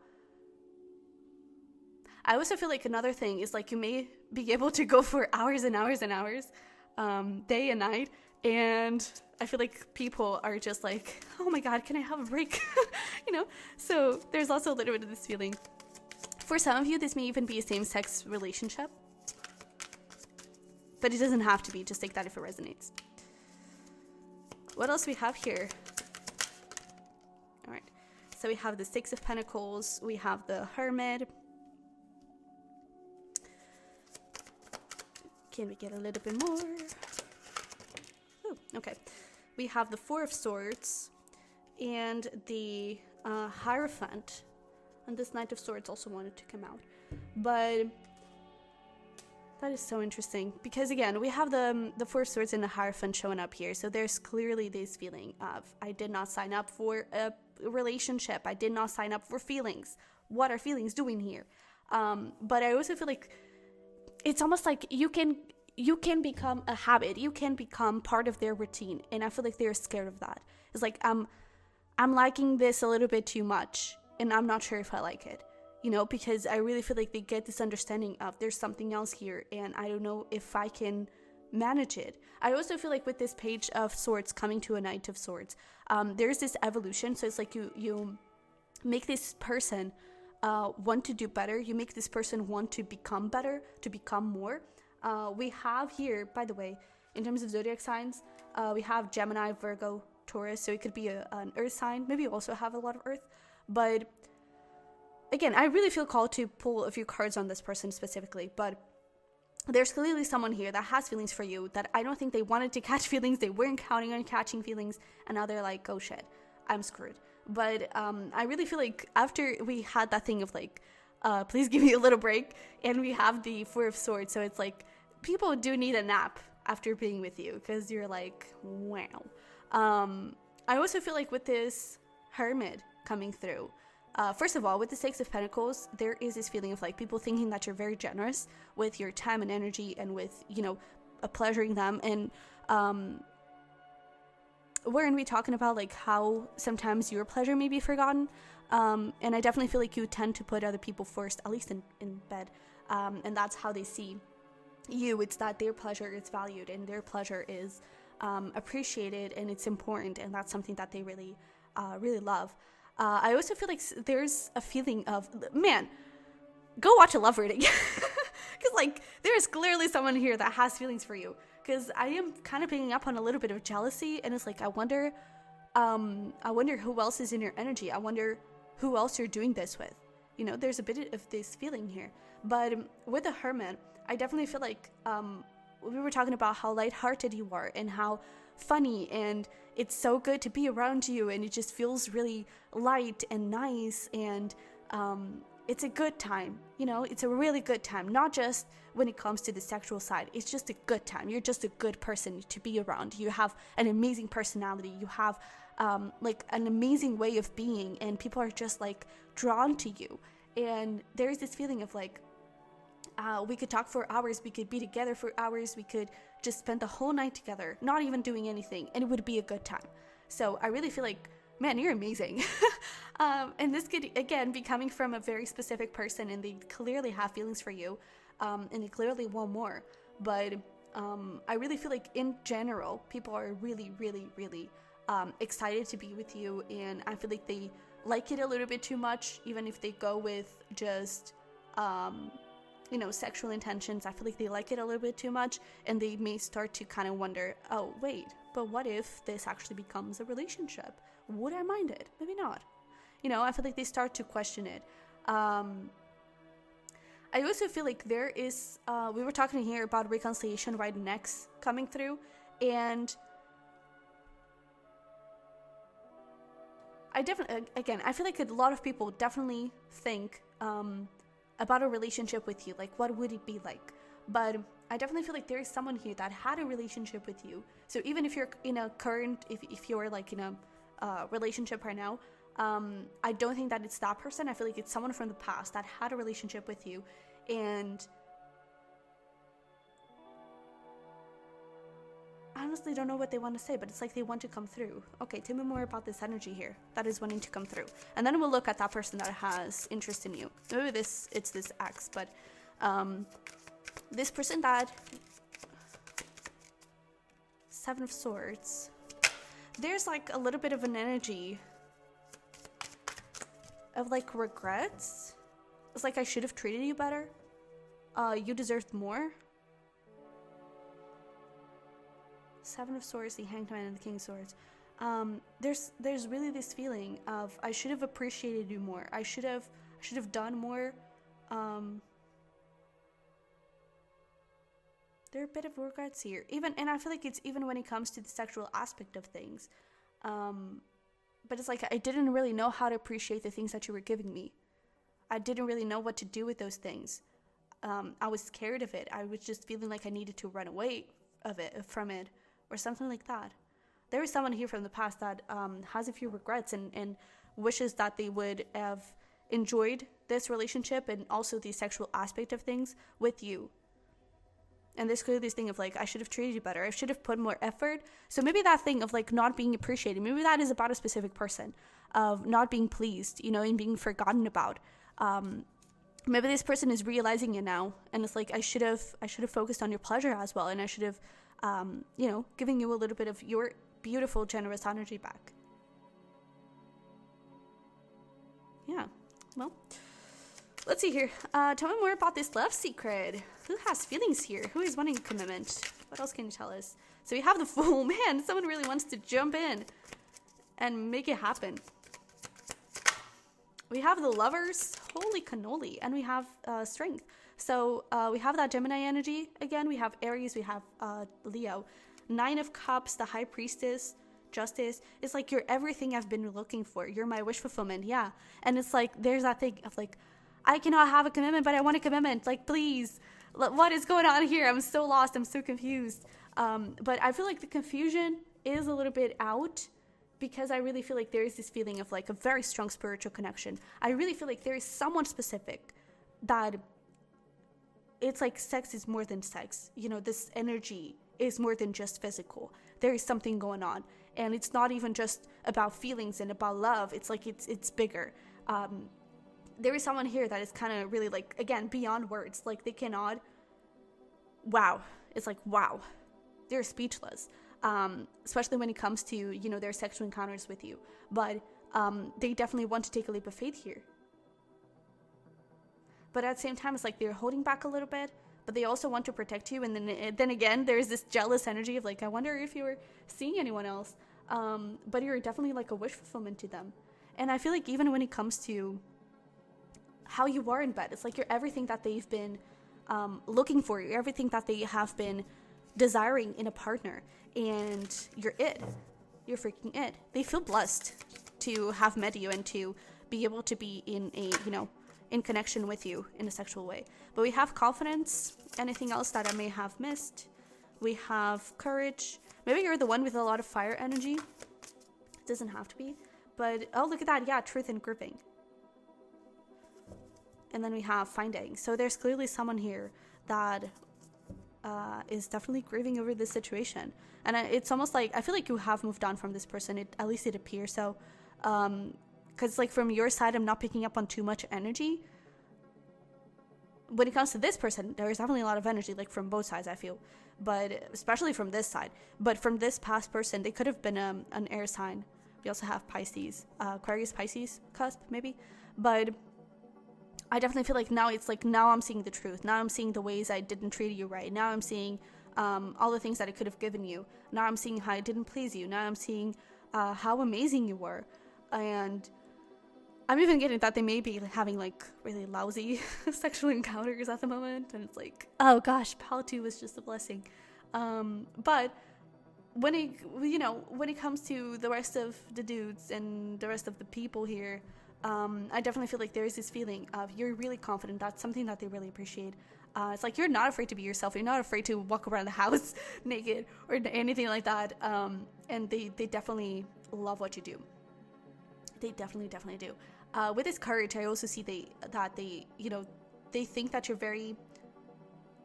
I also feel like another thing is like you may be able to go for hours and hours and hours, day and night, and I feel like people are just like, oh my God, can I have a break? You know? So there's also a little bit of this feeling. For some of you, this may even be a same-sex relationship, but it doesn't have to be. Just take that if it resonates. What else we have here? All right. So we have the Six of Pentacles. We have the Hermit. Can we get a little bit more? Oh, okay. We have the Four of Swords and the Hierophant. And this Knight of Swords also wanted to come out. But that is so interesting. Because again, we have the Four of Swords and the Hierophant showing up here. So there's clearly this feeling of, I did not sign up for a relationship. I did not sign up for feelings. What are feelings doing here? But I also feel like it's almost like you can become a habit. You can become part of their routine. And I feel like they're scared of that. It's like, I'm liking this a little bit too much, and I'm not sure if I like it, you know, because I really feel like they get this understanding of there's something else here, and I don't know if I can manage it. I also feel like with this Page of Swords coming to a Knight of Swords, there's this evolution. So it's like you make this person want to do better. You make this person want to become better, to become more. We have here, by the way, in terms of zodiac signs, we have Gemini, Virgo, Taurus. So it could be an earth sign. Maybe you also have a lot of earth. But again, I really feel called to pull a few cards on this person specifically. But there's clearly someone here that has feelings for you that I don't think they wanted to catch feelings. They weren't counting on catching feelings. And now they're like, oh shit, I'm screwed. But I really feel like after we had that thing of like, please give me a little break, and we have the Four of Swords. So it's like people do need a nap after being with you because you're like, wow. I also feel like with this Hermit coming through, first of all, with the Six of Pentacles, there is this feeling of like people thinking that you're very generous with your time and energy and with, you know, pleasuring them. And we're going to be talking about like how sometimes your pleasure may be forgotten. And I definitely feel like you tend to put other people first, at least in bed. And that's how they see you. It's that their pleasure is valued and their pleasure is appreciated, and it's important. And that's something that they really, really love. I also feel like there's a feeling of, man, go watch a love reading. Because like there's clearly someone here that has feelings for you. Because I am kind of picking up on a little bit of jealousy, and it's like I wonder who else is in your energy. I wonder who else you're doing this with. You know, there's a bit of this feeling here. But with the Hermit, I definitely feel like we were talking about how lighthearted you are and how funny, and it's so good to be around you, and it just feels really light and nice, and it's a good time. You know, it's a really good time, not just when it comes to the sexual side. It's just a good time. You're just a good person to be around. You have an amazing personality. You have like an amazing way of being, and people are just like drawn to you. And there's this feeling of like, we could talk for hours, we could be together for hours, we could just spend the whole night together, not even doing anything, and it would be a good time. So I really feel like, man, you're amazing. And this could, again, be coming from a very specific person, and they clearly have feelings for you, and they clearly want more. But I really feel like, in general, people are really, really, really excited to be with you, and I feel like they like it a little bit too much, even if they go with just sexual intentions. I feel like they like it a little bit too much, and they may start to kind of wonder, oh wait, but what if this actually becomes a relationship? Would I mind it? Maybe not. I feel like they start to question it. I also feel like there is, we were talking here about reconciliation right next coming through, and I feel like a lot of people definitely think about a relationship with you, like what would it be like? But I definitely feel like there is someone here that had a relationship with you. So even if you're in a current, if you're like in a relationship right now, I don't think that it's that person. I feel like it's someone from the past that had a relationship with you, and I honestly don't know what they want to say, but it's like they want to come through. Okay, tell me more about this energy here that is wanting to come through, and then we'll look at that person that has interest in you. Maybe it's this ex, but this person that Seven of Swords, there's like a little bit of an energy of like regrets. It's like, I should have treated you better. You deserved more. Seven of Swords, the Hanged Man, and the King of Swords. There's really this feeling of, I should have appreciated you more. I should have done more. There are a bit of regrets here. And I feel like it's even when it comes to the sexual aspect of things. But it's like, I didn't really know how to appreciate the things that you were giving me. I didn't really know what to do with those things. I was scared of it. I was just feeling like I needed to run away from it, or something like that. There is someone here from the past that has a few regrets and wishes that they would have enjoyed this relationship and also the sexual aspect of things with you. And there's clearly this thing of like, I should have treated you better. I should have put more effort. So maybe that thing of like not being appreciated, maybe that is about a specific person, of not being pleased, and being forgotten about. Maybe this person is realizing it now, and it's like, I should have focused on your pleasure as well, and I should have, giving you a little bit of your beautiful, generous energy back. Yeah, well, let's see here. Tell me more about this love secret. Who has feelings here? Who is wanting commitment? What else can you tell us? So we have the Fool. Man, someone really wants to jump in and make it happen. We have the Lovers. Holy cannoli. And we have Strength. So we have that Gemini energy. Again, we have Aries. We have Leo. Nine of Cups, the High Priestess, Justice. It's like, you're everything I've been looking for. You're my wish fulfillment. Yeah. And it's like, there's that thing of like, I cannot have a commitment, but I want a commitment. Like, please, what is going on here? I'm so lost. I'm so confused. But I feel like the confusion is a little bit out, because I really feel like there is this feeling of like a very strong spiritual connection. I really feel like there is someone specific that it's like sex is more than sex. This energy is more than just physical. There is something going on. And it's not even just about feelings and about love. It's like, it's bigger. There is someone here that is kind of really like, again, beyond words. Like, they cannot, wow. It's like, wow. They're speechless. Especially when it comes to, their sexual encounters with you. But they definitely want to take a leap of faith here. But at the same time, it's like they're holding back a little bit, but they also want to protect you. And then again, there's this jealous energy of like, I wonder if you were seeing anyone else. But you're definitely like a wish fulfillment to them. And I feel like even when it comes to how you are in bed, it's like you're everything that they've been looking for. You're everything that they have been desiring in a partner. And you're it. You're freaking it. They feel blessed to have met you and to be able to be in a, in connection with you in a sexual way. But we have confidence. Anything else that I may have missed? We have courage. Maybe you're the one with a lot of fire energy. It doesn't have to be. But, oh, look at that. Yeah, truth and gripping. And then we have finding. So there's clearly someone here that is definitely grieving over this situation. And it's almost like, I feel like you have moved on from this person. At least it appears so. Because like from your side, I'm not picking up on too much energy. When it comes to this person, there is definitely a lot of energy, like from both sides, I feel. But especially from this side. But from this past person, they could have been an air sign. We also have Pisces, Aquarius, Pisces cusp, maybe. But I definitely feel like now I'm seeing the truth. Now I'm seeing the ways I didn't treat you right. Now I'm seeing all the things that I could have given you. Now I'm seeing how I didn't please you. Now I'm seeing how amazing you were. And I'm even getting that they may be having like really lousy sexual encounters at the moment. And it's like, oh gosh, Pal2 was just a blessing. But when it comes to the rest of the dudes and the rest of the people here, I definitely feel like there is this feeling of you're really confident. That's something that they really appreciate. It's like you're not afraid to be yourself. You're not afraid to walk around the house naked or anything like that. And they definitely love what you do. They definitely do. With this courage, I also see that they think that you're very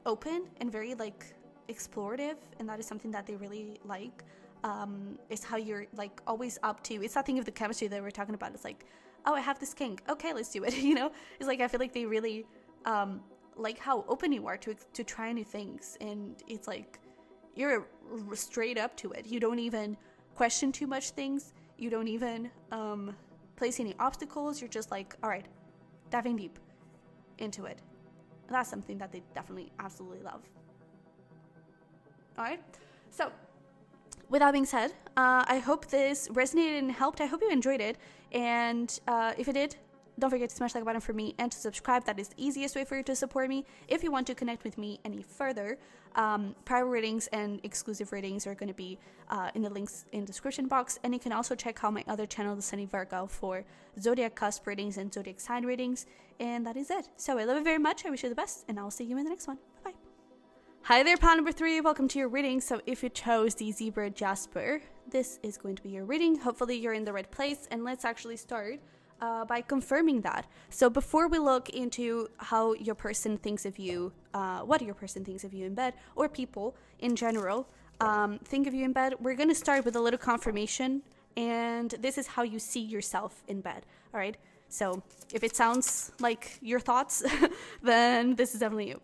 open and very like explorative, and that is something that they really like. It's how you're like always up to. It's that thing of the chemistry that we're talking about. It's like, oh, I have this kink. Okay, let's do it. It's like I feel like they really like how open you are to try new things, and it's like you're straight up to it. You don't even question too much things. You don't even place any obstacles. You're just like, all right, diving deep into it. And that's something that they definitely absolutely love. All right, so with that being said, I hope this resonated and helped. I hope you enjoyed it. And if it did, don't forget to smash that like button for me and to subscribe. That is the easiest way for you to support me. If you want to connect with me any further, private readings and exclusive readings are going to be in the links in the description box. And you can also check out my other channel, the Sunny Virgo, for Zodiac cusp readings and Zodiac sign readings. And that is it. So I love you very much. I wish you the best. And I'll see you in the next one. Bye-bye. Hi there, pal number 3. Welcome to your reading. So if you chose the zebra Jasper, this is going to be your reading. Hopefully you're in the right place. And let's actually start by confirming that. So before we look into how your person thinks of you, what your person thinks of you in bed, or people in general think of you in bed, we're going to start with a little confirmation. And this is how you see yourself in bed. All right. So if it sounds like your thoughts, then this is definitely you.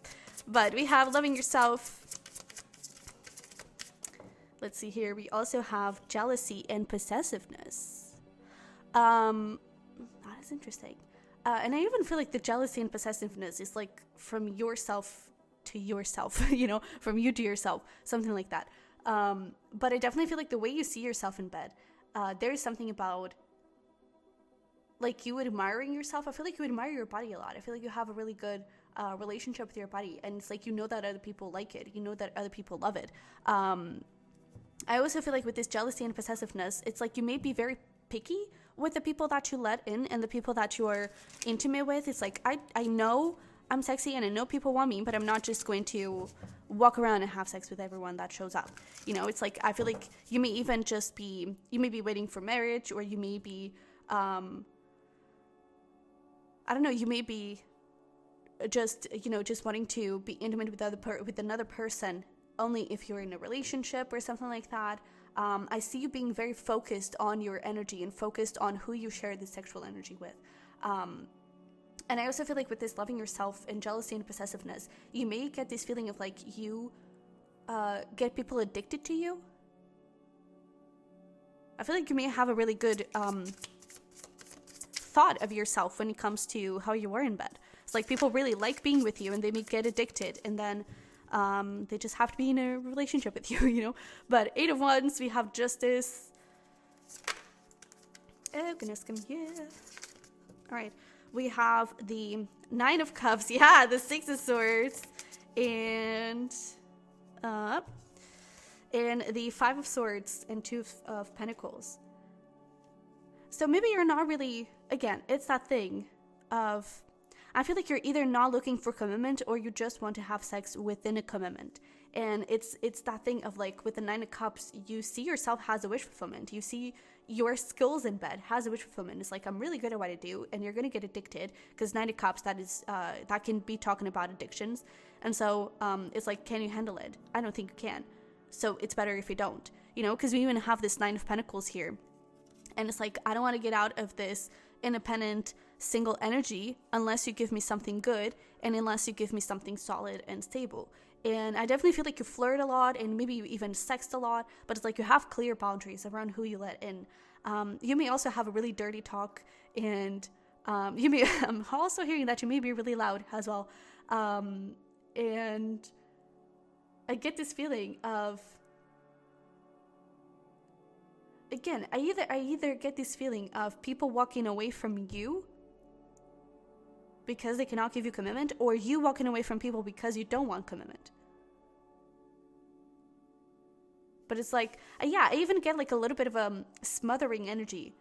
But we have loving yourself. Let's see here. We also have jealousy and possessiveness. That is interesting. And I even feel like the jealousy and possessiveness is like from yourself to yourself, from you to yourself, something like that. But I definitely feel like the way you see yourself in bed, there is something about like you admiring yourself. I feel like you admire your body a lot. I feel like you have a really good relationship with your body, and it's like that other people like it, that other people love it. I also feel like with this jealousy and possessiveness, it's like you may be very picky with the people that you let in and the people that you are intimate with. It's like I know I'm sexy and I know people want me, but I'm not just going to walk around and have sex with everyone that shows up. It's like I feel like you may even you may be waiting for marriage, or you may be I don't know, you may be just wanting to be intimate with another person only if you're in a relationship or something like that. I see you being very focused on your energy and focused on who you share this sexual energy with. And I also feel like with this loving yourself and jealousy and possessiveness, you may get this feeling of like you get people addicted to you. I feel like you may have a really good thought of yourself when it comes to how you are in bed. It's like people really like being with you and they may get addicted, and then they just have to be in a relationship with you, But 8 of Wands, we have Justice. Oh, goodness, come here. All right. We have the 9 of Cups. Yeah, the 6 of Swords. And the 5 of Swords and 2 of Pentacles. So maybe you're not really, again, it's that thing of, I feel like you're either not looking for commitment or you just want to have sex within a commitment. And it's that thing of like with the Nine of Cups, you see yourself as a wish fulfillment. You see your skills in bed has a wish fulfillment. It's like, I'm really good at what I do, and you're gonna get addicted, because Nine of Cups, that can be talking about addictions. And so it's like, can you handle it? I don't think you can. So it's better if you don't, you know, because we even have this Nine of Pentacles here. And it's like, I don't want to get out of this independent single energy unless you give me something good and unless you give me something solid and stable. And I definitely feel like you flirt a lot and maybe you even sext a lot, but it's like you have clear boundaries around who you let in. You may also have a really dirty talk, and you may, I'm also hearing that you may be really loud as well. And I get this feeling of, again, I either get this feeling of people walking away from you because they cannot give you commitment, or you walking away from people because you don't want commitment. But it's like, yeah, I even get like a little bit of a smothering energy.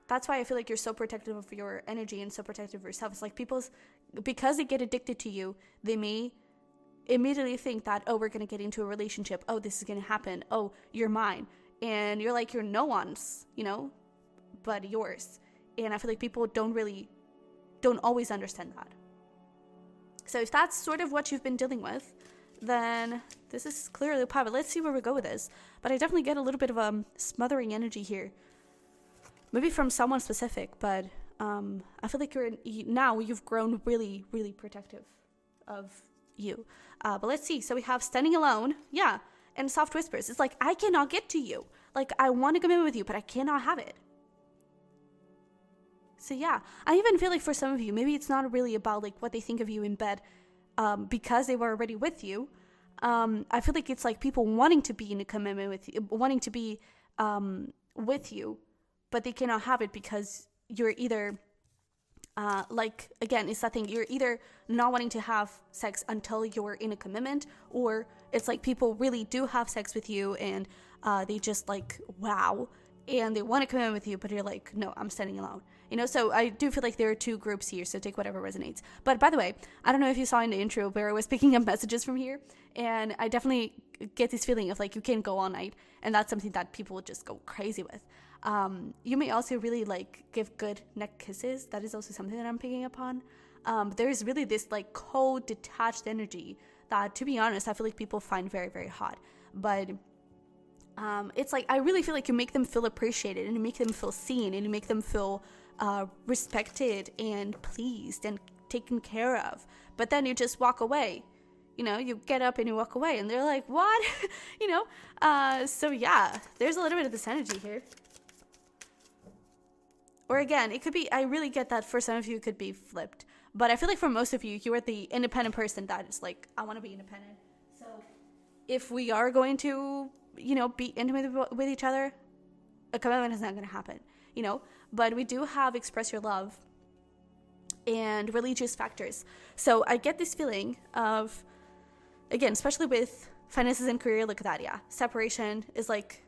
That's why I feel like you're so protective of your energy and so protective of yourself. It's like because they get addicted to you, they may immediately think that, oh, we're going to get into a relationship. Oh, this is going to happen. Oh, you're mine. And you're like, you're no one's, you know, but yours. And I feel like people don't always understand that. So if that's sort of what you've been dealing with, then this is clearly the path. But let's see where we go with this. But I definitely get a little bit of a smothering energy here. Maybe from someone specific, but I feel like now you've grown really, really protective of you. But let's see. So we have standing alone. Yeah. And soft whispers. It's like, I cannot get to you. Like, I want to commit with you, but I cannot have it. So yeah, I even feel like for some of you, maybe it's not really about like what they think of you in bed, because they were already with you. I feel like it's like people wanting to be in a commitment with you, wanting to be with you, but they cannot have it because you're either, like, again, it's that thing, you're either not wanting to have sex until you're in a commitment, or it's like people really do have sex with you and they just like, wow, and they want to commit with you, but you're like, no, I'm standing alone. You know, so I do feel like there are two groups here, so take whatever resonates. But by the way, I don't know if you saw in the intro where I was picking up messages from here, and I definitely get this feeling of like you can't go all night, and that's something that people just go crazy with. You may also really like give good neck kisses. That is also something that I'm picking up on. There is really this like cold, detached energy that, to be honest, I feel like people find very, very hot. But it's like, I really feel like you make them feel appreciated, and you make them feel seen, and you make them feel respected and pleased and taken care of. But then you just walk away. You know, you get up and you walk away, and they're like, what? You know? So yeah, there's a little bit of this energy here. Or again, it could be, I really get that for some of you it could be flipped. But I feel like for most of you, you are the independent person that is like, I want to be independent. So if we are going to, you know, be intimate with each other, a commitment is not going to happen, you know? But we do have express your love and religious factors. So I get this feeling of, again, especially with finances and career, look at that, yeah. Separation is like,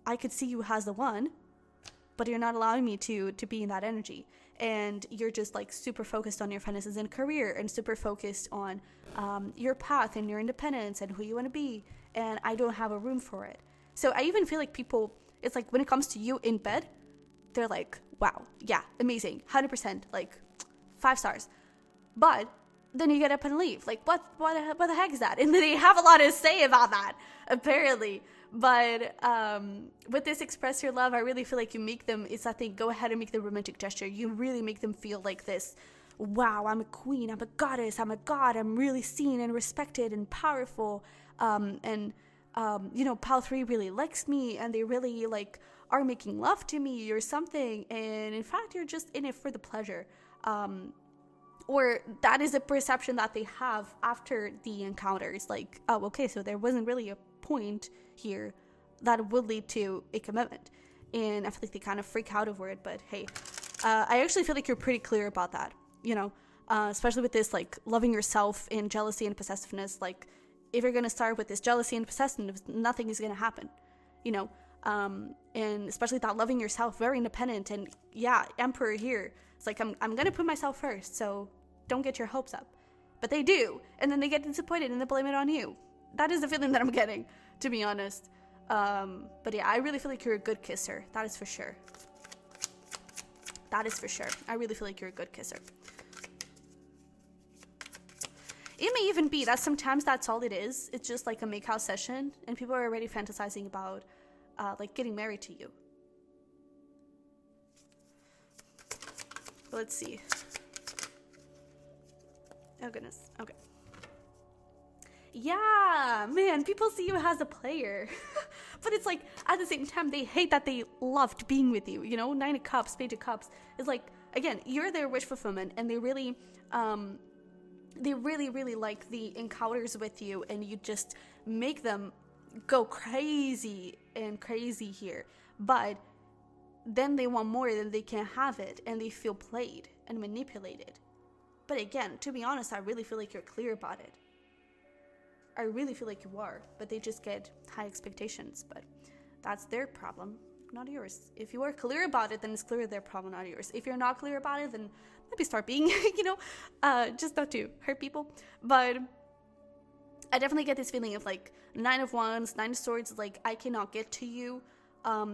I could see you as the one, but you're not allowing me to be in that energy. And you're just like super focused on your finances and career, and super focused on your path and your independence and who you want to be. And I don't have a room for it. So I even feel like people, it's like when it comes to you in bed, they're like, wow, yeah, amazing, 100%, like 5 stars. But then you get up and leave. Like, what the heck is that? And they have a lot to say about that, apparently. But with this express your love, I really feel like you make them, it's that thing, go ahead and make the romantic gesture. You really make them feel like this, wow, I'm a queen, I'm a goddess, I'm a god, I'm really seen and respected and powerful. You know, Pal 3 really likes me, and they really like are making love to me or something. And in fact, you're just in it for the pleasure. Or that is a perception that they have after the encounter. It's like, oh, okay, so there wasn't really a point here that would lead to a commitment. And I feel like they kind of freak out over it, but hey, I actually feel like you're pretty clear about that, you know, especially with this, like, loving yourself and jealousy and possessiveness. Like, if you're going to start with this jealousy and possessiveness, nothing is going to happen, you know, and especially that loving yourself, very independent. And yeah, Emperor here, it's like, I'm going to put myself first. So don't get your hopes up. But they do, and then they get disappointed and they blame it on you. That is the feeling that I'm getting, to be honest. But yeah, I really feel like you're a good kisser. That is for sure. That is for sure. I really feel like you're a good kisser. It may even be that sometimes that's all it is. It's just like a make-out session, and people are already fantasizing about, like, getting married to you. Let's see. Oh, goodness. Okay. Yeah, man, people see you as a player. But it's like, at the same time, they hate that they loved being with you, you know? Nine of Cups, Page of Cups. It's like, again, you're their wish fulfillment, and they really like the encounters with you, and you just make them go crazy and crazy here. But then they want more, then they can't have it, and they feel played and manipulated. But again, to be honest, I really feel like you're clear about it. I really feel like you are, but they just get high expectations. But that's their problem, not yours. If you are clear about it, then it's clearly their problem, not yours. If you're not clear about it, then maybe start being, you know, just not to hurt people. But I definitely get this feeling of like 9 of Wands, 9 of Swords, like I cannot get to you.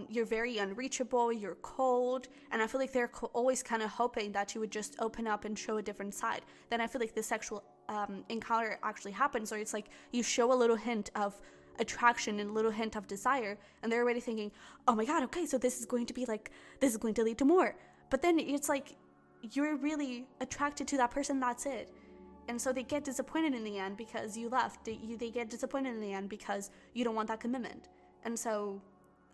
You're very unreachable, you're cold, and I feel like they're always kind of hoping that you would just open up and show a different side. Then I feel like the sexual encounter actually happens, or it's like you show a little hint of attraction and a little hint of desire, and they're already thinking, oh my god, okay, so this is going to be like, this is going to lead to more. But then it's like you're really attracted to that person, that's it. And so they get disappointed in the end because you left. They get disappointed in the end because you don't want that commitment. And so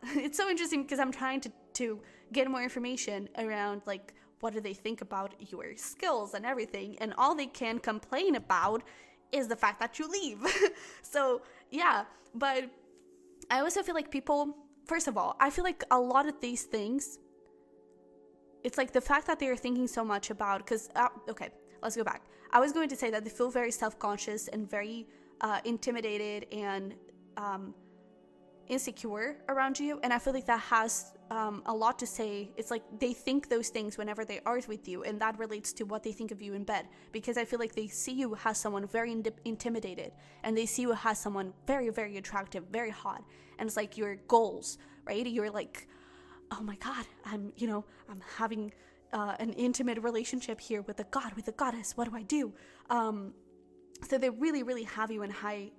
it's so interesting because I'm trying to get more information around like what do they think about your skills and everything, and all they can complain about is the fact that you leave. So yeah, but I also feel like people, first of all, I feel like a lot of these things, it's like the fact that they are thinking so much about, because okay, let's go back. I was going to say that they feel very self-conscious and very intimidated and insecure around you, and I feel like that has a lot to say. It's like they think those things whenever they are with you, and that relates to what they think of you in bed, because I feel like they see you as someone very intimidated, and they see you as someone very, very attractive, very hot, and it's like your goals, right? You're like, oh my god, I'm having an intimate relationship here with a god, with a goddess, what do I do? So they really, really have you in high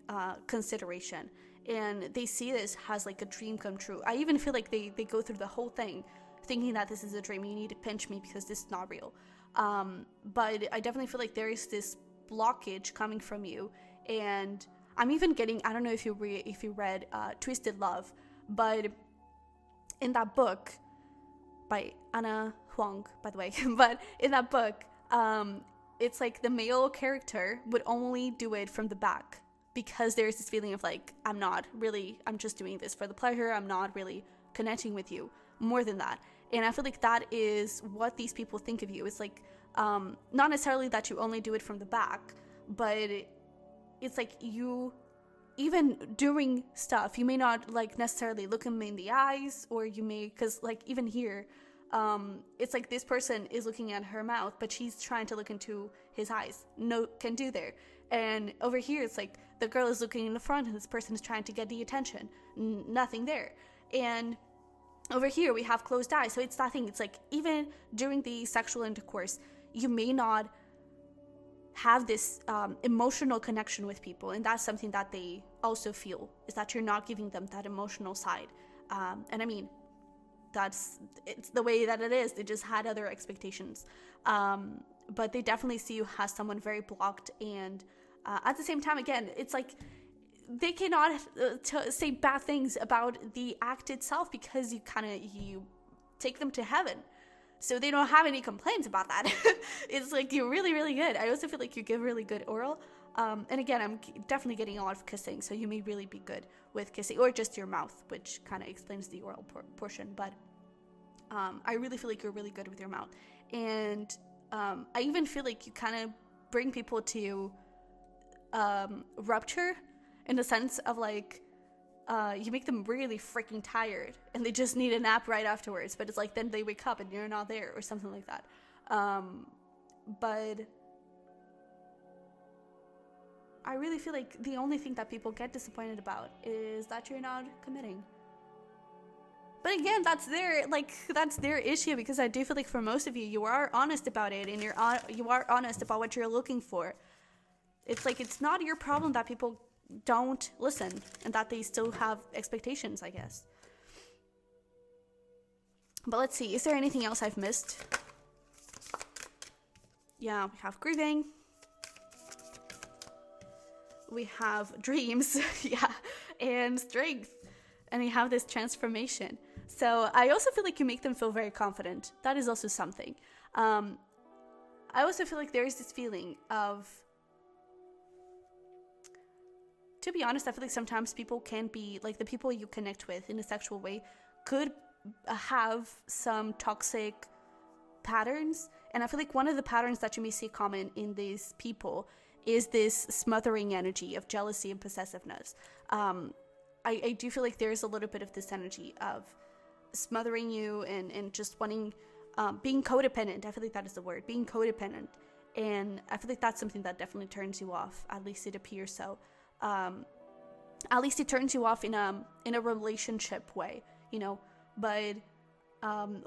consideration, and they see this as like a dream come true. I even feel like they go through the whole thing thinking that this is a dream, you need to pinch me because this is not real. But I definitely feel like there is this blockage coming from you, and I'm even getting, I don't know if you read Twisted Love, but in that book by Anna Huang, by the way, but in that book, it's like the male character would only do it from the back, because there's this feeling of like, I'm just doing this for the pleasure, I'm not really connecting with you more than that. And I feel like that is what these people think of you. It's like, not necessarily that you only do it from the back, but it's like you, even doing stuff, you may not like necessarily look him in the eyes, or you may, because like even here, it's like this person is looking at her mouth, but she's trying to look into his eyes. No can do there. And over here, it's like the girl is looking in the front, and this person is trying to get the attention. Nothing there. And over here, we have closed eyes. So it's that thing. It's like even during the sexual intercourse, you may not have this emotional connection with people, and that's something that they also feel, is that you're not giving them that emotional side. And I mean, it's the way that it is. They just had other expectations, but they definitely see you as someone very blocked, and at the same time, again, it's like they cannot say bad things about the act itself, because you take them to heaven, so they don't have any complaints about that. It's like you're really, really good. I also feel like you give really good oral, and again, I'm definitely getting a lot of kissing, so you may really be good with kissing, or just your mouth, which kind of explains the oral portion. But I really feel like you're really good with your mouth, and I even feel like you kind of bring people to rupture, in the sense of like you make them really freaking tired and they just need a nap right afterwards, but it's like then they wake up and you're not there, or something like that. But I really feel like the only thing that people get disappointed about is that you're not committing. But again, that's their issue, because I do feel like for most of you, you are honest about it, and you are honest about what you're looking for. It's like, it's not your problem that people don't listen and that they still have expectations, I guess. But let's see, is there anything else I've missed? Yeah, we have grieving. We have dreams, yeah, and strength. And we have this transformation. So I also feel like you make them feel very confident. That is also something. I also feel like there is this feeling of, to be honest, I feel like sometimes people can be, like, the people you connect with in a sexual way could have some toxic patterns. And I feel like one of the patterns that you may see common in these people is this smothering energy of jealousy and possessiveness. I do feel like there's a little bit of this energy of smothering you and just wanting, being codependent. I feel like that is the word, being codependent. And I feel like that's something that definitely turns you off. At least it appears so. At least it turns you off in a relationship way, you know. But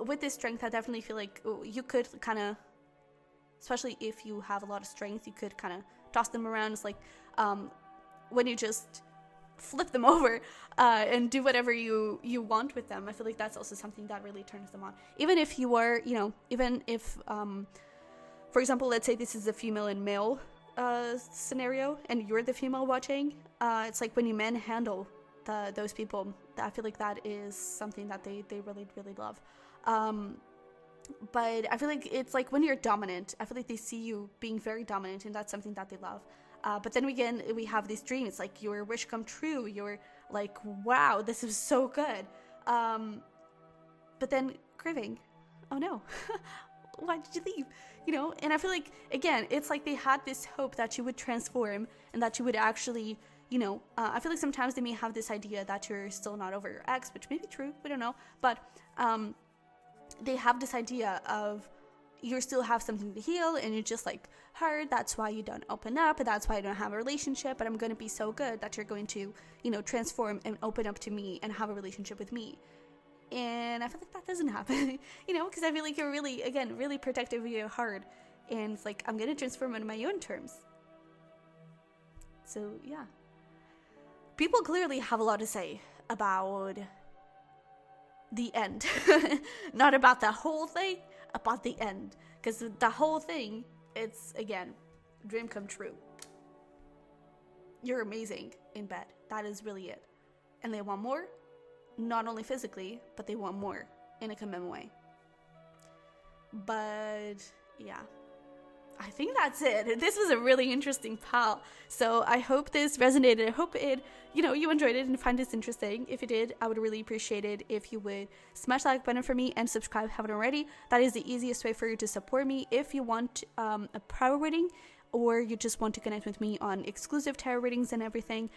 with this strength, I definitely feel like you could kind of, especially if you have a lot of strength, you could kind of toss them around. It's like when you just flip them over and do whatever you want with them. I feel like that's also something that really turns them on. Even if you are, you know, even if, for example, let's say this is a female and male scenario and you're the female watching, it's like when you manhandle those people, I feel like that is something that they really, really love. But I feel like it's like when you're dominant, I feel like they see you being very dominant, and that's something that they love. But then again, we have these dreams. It's like your wish come true. You're like, wow, this is so good. But then grieving. Oh no, why did you leave? You know, and I feel like, again, it's like they had this hope that you would transform and that you would actually, you know, I feel like sometimes they may have this idea that you're still not over your ex, which may be true. We don't know. But they have this idea of you still have something to heal and you're just like hurt. That's why you don't open up. That's why you don't have a relationship. But I'm going to be so good that you're going to, you know, transform and open up to me and have a relationship with me. And I feel like that doesn't happen, you know, because I feel like you're really, again, really protective of your heart. And it's like, I'm going to transform on my own terms. So, yeah. People clearly have a lot to say about the end. Not about the whole thing, about the end. Because the whole thing, it's, again, dream come true. You're amazing in bed. That is really it. And they want more. Not only physically, but they want more in a commitment way. But yeah, I think that's it. This was a really interesting pal. So I hope this resonated. I hope it, you know, you enjoyed it and find this interesting. If you did, I would really appreciate it if you would smash that like button for me and subscribe if you haven't already. That is the easiest way for you to support me. If you want a private reading, or you just want to connect with me on exclusive tarot readings and everything,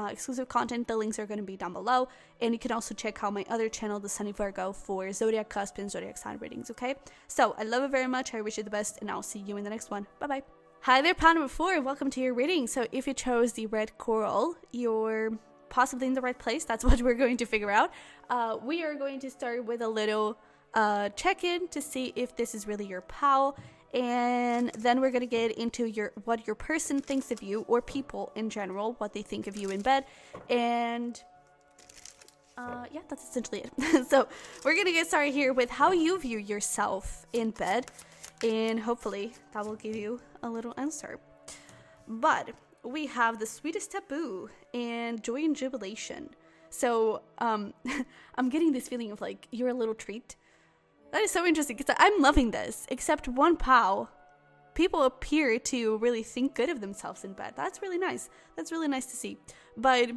exclusive content, the links are going to be down below. And you can also check out my other channel, the Sunny Virgo, for Zodiac cusp and Zodiac sign readings, okay? So, I love it very much. I wish you the best, and I'll see you in the next one. Bye-bye. Hi there, pal number 4. Welcome to your reading. So, if you chose the red coral, you're possibly in the right place. That's what we're going to figure out. We are going to start with a little check-in to see if this is really your pal. And then we're going to get into what your person thinks of you, or people in general, what they think of you in bed. And yeah, that's essentially it. So we're going to get started here with how you view yourself in bed. And hopefully that will give you a little answer. But we have the sweetest taboo and joy and jubilation. So I'm getting this feeling of like you're a little treat. That is so interesting because I'm loving this. Except one pow, people appear to really think good of themselves in bed. That's really nice. That's really nice to see. But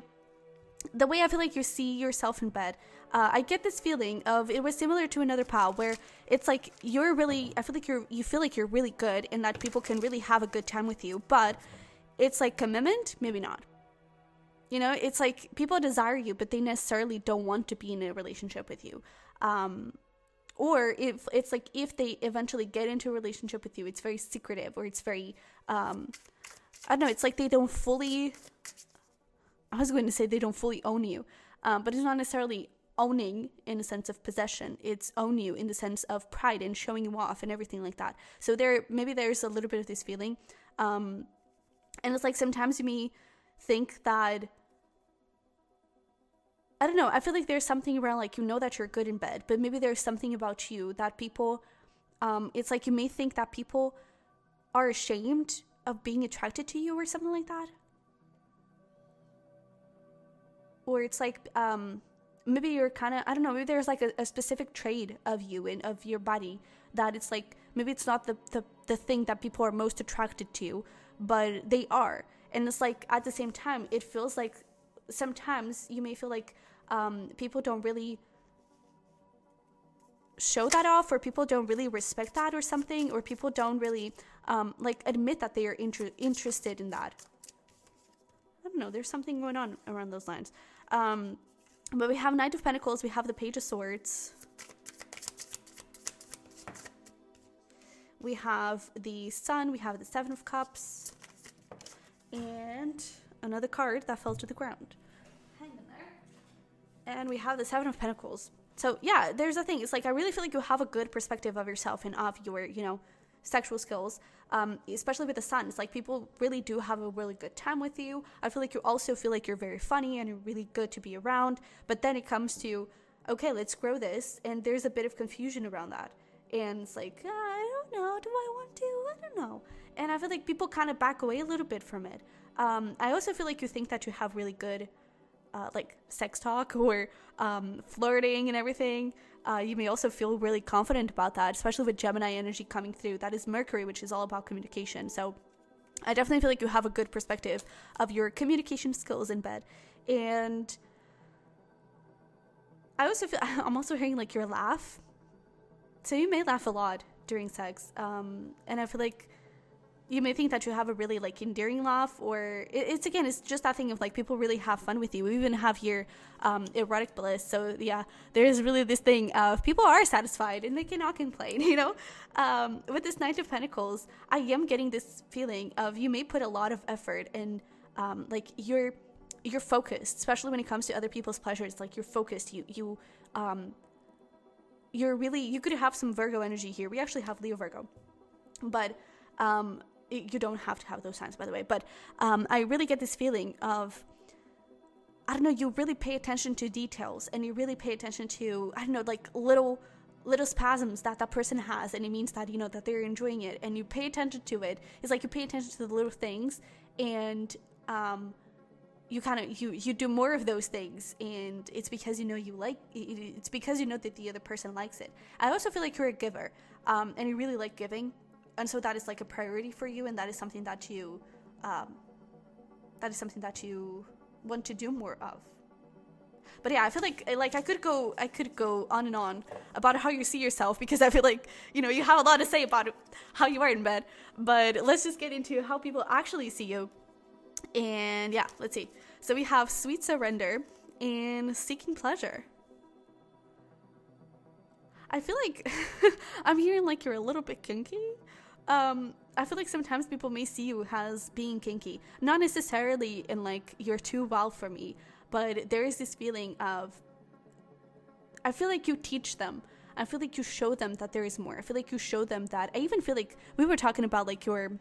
the way I feel like you see yourself in bed, I get this feeling of, it was similar to another pow where it's like you're really, I feel like you feel like you're really good and that people can really have a good time with you. But it's like commitment, maybe not. You know, it's like people desire you, but they necessarily don't want to be in a relationship with you. Or if it's like if they eventually get into a relationship with you, it's very secretive, or it's very I don't know, it's like they don't fully, I was going to say they don't fully own you, but it's not necessarily owning in the sense of possession. It's own you in the sense of pride and showing you off and everything like that. So maybe there's a little bit of this feeling. And it's like sometimes you may think that, I don't know, I feel like there's something around like, you know that you're good in bed, but maybe there's something about you that people, it's like you may think that people are ashamed of being attracted to you or something like that. Or it's like, maybe you're kind of, I don't know, maybe there's like a specific trait of you and of your body that it's like, maybe it's not the thing that people are most attracted to, but they are. And it's like, at the same time, it feels like sometimes you may feel like people don't really show that off, or people don't really respect that or something, or people don't really like admit that they are interested in that. I don't know, there's something going on around those lines. But we have Knight of Pentacles, we have the Page of Swords, we have the Sun, we have the Seven of Cups, and another card that fell to the ground. Hang in there. And we have the Seven of Pentacles. So yeah, there's a thing. It's like, I really feel like you have a good perspective of yourself and of your, you know, sexual skills, especially with the Sun. It's like people really do have a really good time with you. I feel like you also feel like you're very funny and you're really good to be around. But then it comes to, okay, let's grow this. And there's a bit of confusion around that. And it's like, I don't know. Do I want to? I don't know. And I feel like people kind of back away a little bit from it. I also feel like you think that you have really good like sex talk or flirting and everything. You may also feel really confident about that, especially with Gemini energy coming through. That is Mercury, which is all about communication. So I definitely feel like you have a good perspective of your communication skills in bed. And I also feel, I'm also hearing like your laugh. So you may laugh a lot during sex. And I feel like you may think that you have a really like endearing laugh, or it's just that thing of like people really have fun with you. We even have here erotic bliss. So yeah, there is really this thing of people are satisfied and they cannot complain, you know. With this Knight of Pentacles, I am getting this feeling of you may put a lot of effort and like you're focused, especially when it comes to other people's pleasures. Like you're focused. You're really, you could have some Virgo energy here. We actually have Leo Virgo, but you don't have to have those signs, by the way. But I really get this feeling of, I don't know, you really pay attention to details, and you really pay attention to, I don't know, like little spasms that person has, and it means that, you know, that they're enjoying it, and you pay attention to it. It's like you pay attention to the little things, and you kind of you do more of those things, and it's because you know it's because you know that the other person likes it. I also feel like you're a giver, and you really like giving. And so that is like a priority for you, and that is something that you want to do more of. But yeah, I feel like I could go on and on about how you see yourself, because I feel like, you know, you have a lot to say about how you are in bed. But let's just get into how people actually see you. And yeah, let's see. So we have Sweet Surrender and Seeking Pleasure. I feel like I'm hearing like you're a little bit kinky. I feel like sometimes people may see you as being kinky, not necessarily in like you're too wild for me, but there is this feeling of, I feel like you teach them. I feel like you show them that there is more. I feel like you show them that. I even feel like we were talking about like your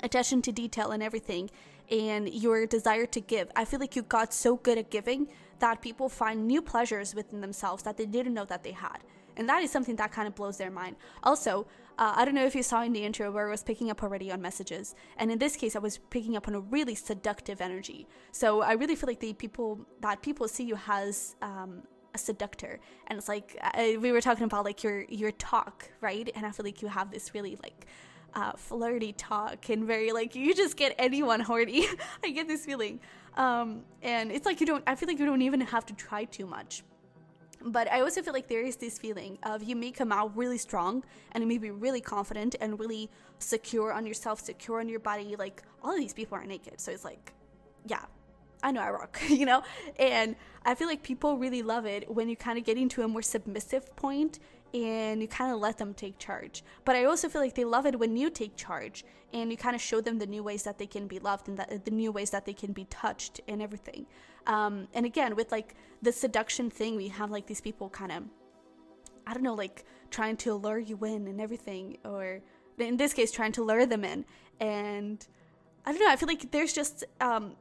attention to detail and everything, and your desire to give. I feel like you got so good at giving that people find new pleasures within themselves that they didn't know that they had. And that is something that kind of blows their mind. Also, I don't know if you saw in the intro where I was picking up already on messages. And in this case, I was picking up on a really seductive energy. So I really feel like people see you as a seductor. And it's like, we were talking about like your talk, right? And I feel like you have this really like flirty talk, and very like, you just get anyone horny. I get this feeling. And it's like I feel like you don't even have to try too much. But I also feel like there is this feeling of you may come out really strong, and you may be really confident and really secure on yourself, secure on your body. Like, all of these people are naked. So it's like, yeah, I know I rock, you know? And I feel like people really love it when you kind of get into a more submissive point, and you kind of let them take charge. But I also feel like they love it when you take charge and you kind of show them the new ways that they can be loved and that the new ways that they can be touched and everything. And again, with like the seduction thing, we have like these people kind of, I don't know, like trying to lure you in and everything, or in this case, trying to lure them in. And I don't know, I feel like there's just, I'm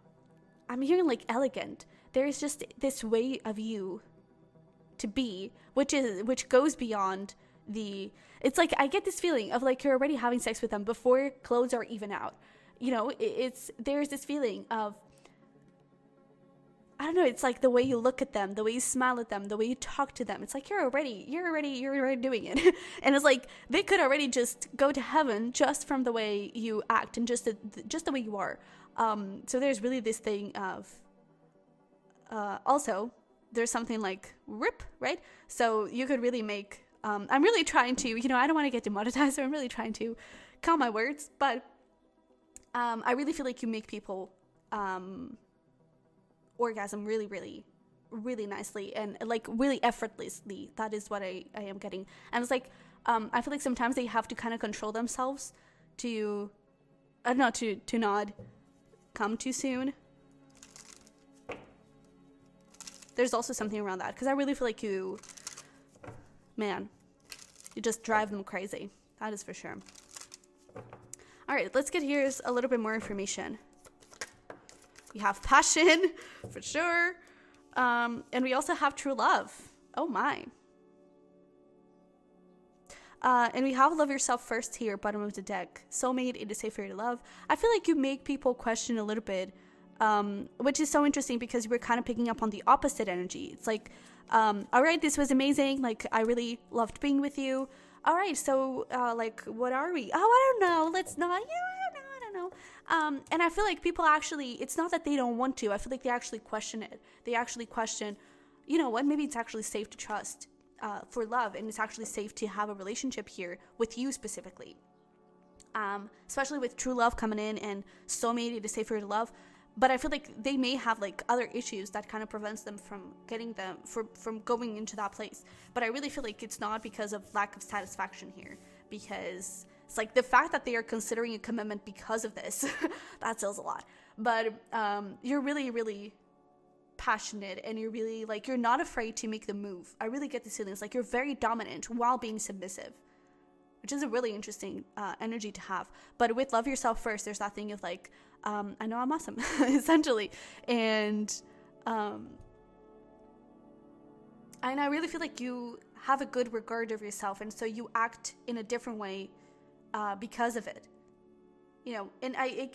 hearing like elegant. There's just this way of you to be, which goes beyond the, it's like I get this feeling of like you're already having sex with them before clothes are even out. You know, there's this feeling of, I don't know, it's like the way you look at them, the way you smile at them, the way you talk to them. It's like you're already doing it. And it's like they could already just go to heaven just from the way you act and just the way you are. So there's really this thing of also there's something like rip, right? So you could really make, I'm really trying to, you know, I don't want to get demonetized, so I'm really trying to count my words, but I really feel like you make people orgasm really, really, really nicely and like really effortlessly. That is what I am getting. And it's like, I feel like sometimes they have to kind of control themselves to, I don't know, to not come too soon. There's also something around that, because I really feel like you just drive them crazy. That is for sure. All right, let's get here's a little bit more information. We have passion, for sure. And we also have true love. Oh my. And we have love yourself first here, bottom of the deck. Soulmate, it is safe for you to love. I feel like you make people question a little bit, which is so interesting because we're kind of picking up on the opposite energy. It's like, all right, this was amazing. Like, I really loved being with you. All right, so, like, what are we? Oh, I don't know. Let's not, I don't know. And I feel like people actually, it's not that they don't want to. I feel like they actually question it. They actually question, you know what, maybe it's actually safe to trust for love, and it's actually safe to have a relationship here with you specifically. Especially with true love coming in and soulmate, it is safe for you to love. But I feel like they may have like other issues that kind of prevents them from getting them from going into that place. But I really feel like it's not because of lack of satisfaction here, because it's like the fact that they are considering a commitment because of this, that tells a lot. But you're really, really passionate, and you're really like, you're not afraid to make the move. I really get this feeling. It's like you're very dominant while being submissive, which is a really interesting energy to have. But with love yourself first, there's that thing of like, I know I'm awesome, essentially. And I really feel like you have a good regard of yourself, and so you act in a different way because of it. You know, and I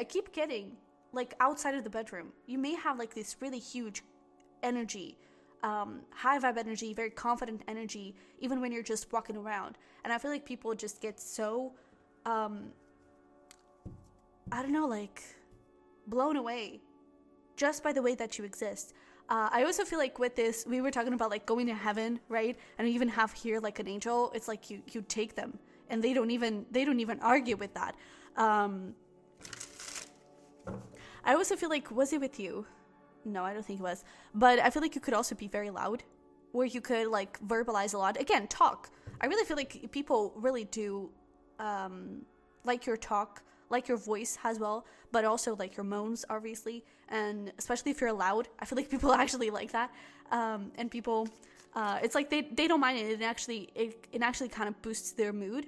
keep getting, like, outside of the bedroom, you may have like this really huge energy, high vibe energy, very confident energy, even when you're just walking around. And I feel like people just get so, I don't know, like, blown away just by the way that you exist. I also feel like with this, we were talking about like going to heaven, right? And we even have here like an angel. It's like you take them, and they don't even argue with that. I also feel like, was it with you? No, I don't think it was. But I feel like you could also be very loud, where you could like verbalize a lot. Again, talk. I really feel like people really do like your talk, like your voice as well, but also like your moans, obviously. And especially if you're loud, I feel like people actually like that. And people, it's like they don't mind it. It actually kind of boosts their mood,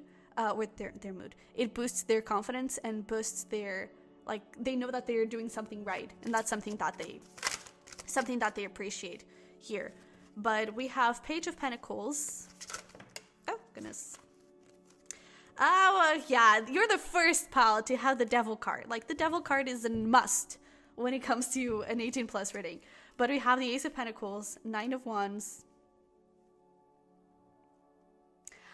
with their mood. It boosts their confidence and boosts their, like, they know that they're doing something right, and that's something that they appreciate here. But we have Page of Pentacles. Oh goodness. Oh yeah, you're the first pal to have the Devil card. Like, the Devil card is a must when it comes to an 18+ reading. But we have the Ace of Pentacles, Nine of Wands.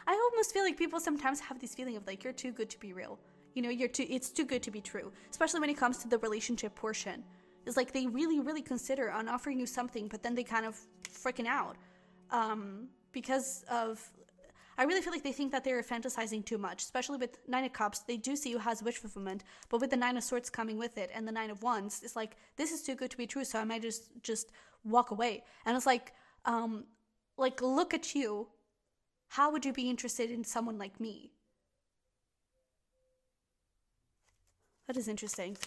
I almost feel like people sometimes have this feeling of like, you're too good to be real. You know, it's too good to be true, especially when it comes to the relationship portion. It's like they really, really consider on offering you something, but then they kind of freaking out because of, I really feel like they think that they're fantasizing too much, especially with Nine of Cups. They do see you as wish fulfillment, but with the Nine of Swords coming with it and the Nine of Wands, it's like, this is too good to be true, so I might just walk away. And it's like look at you, how would you be interested in someone like me? That is interesting.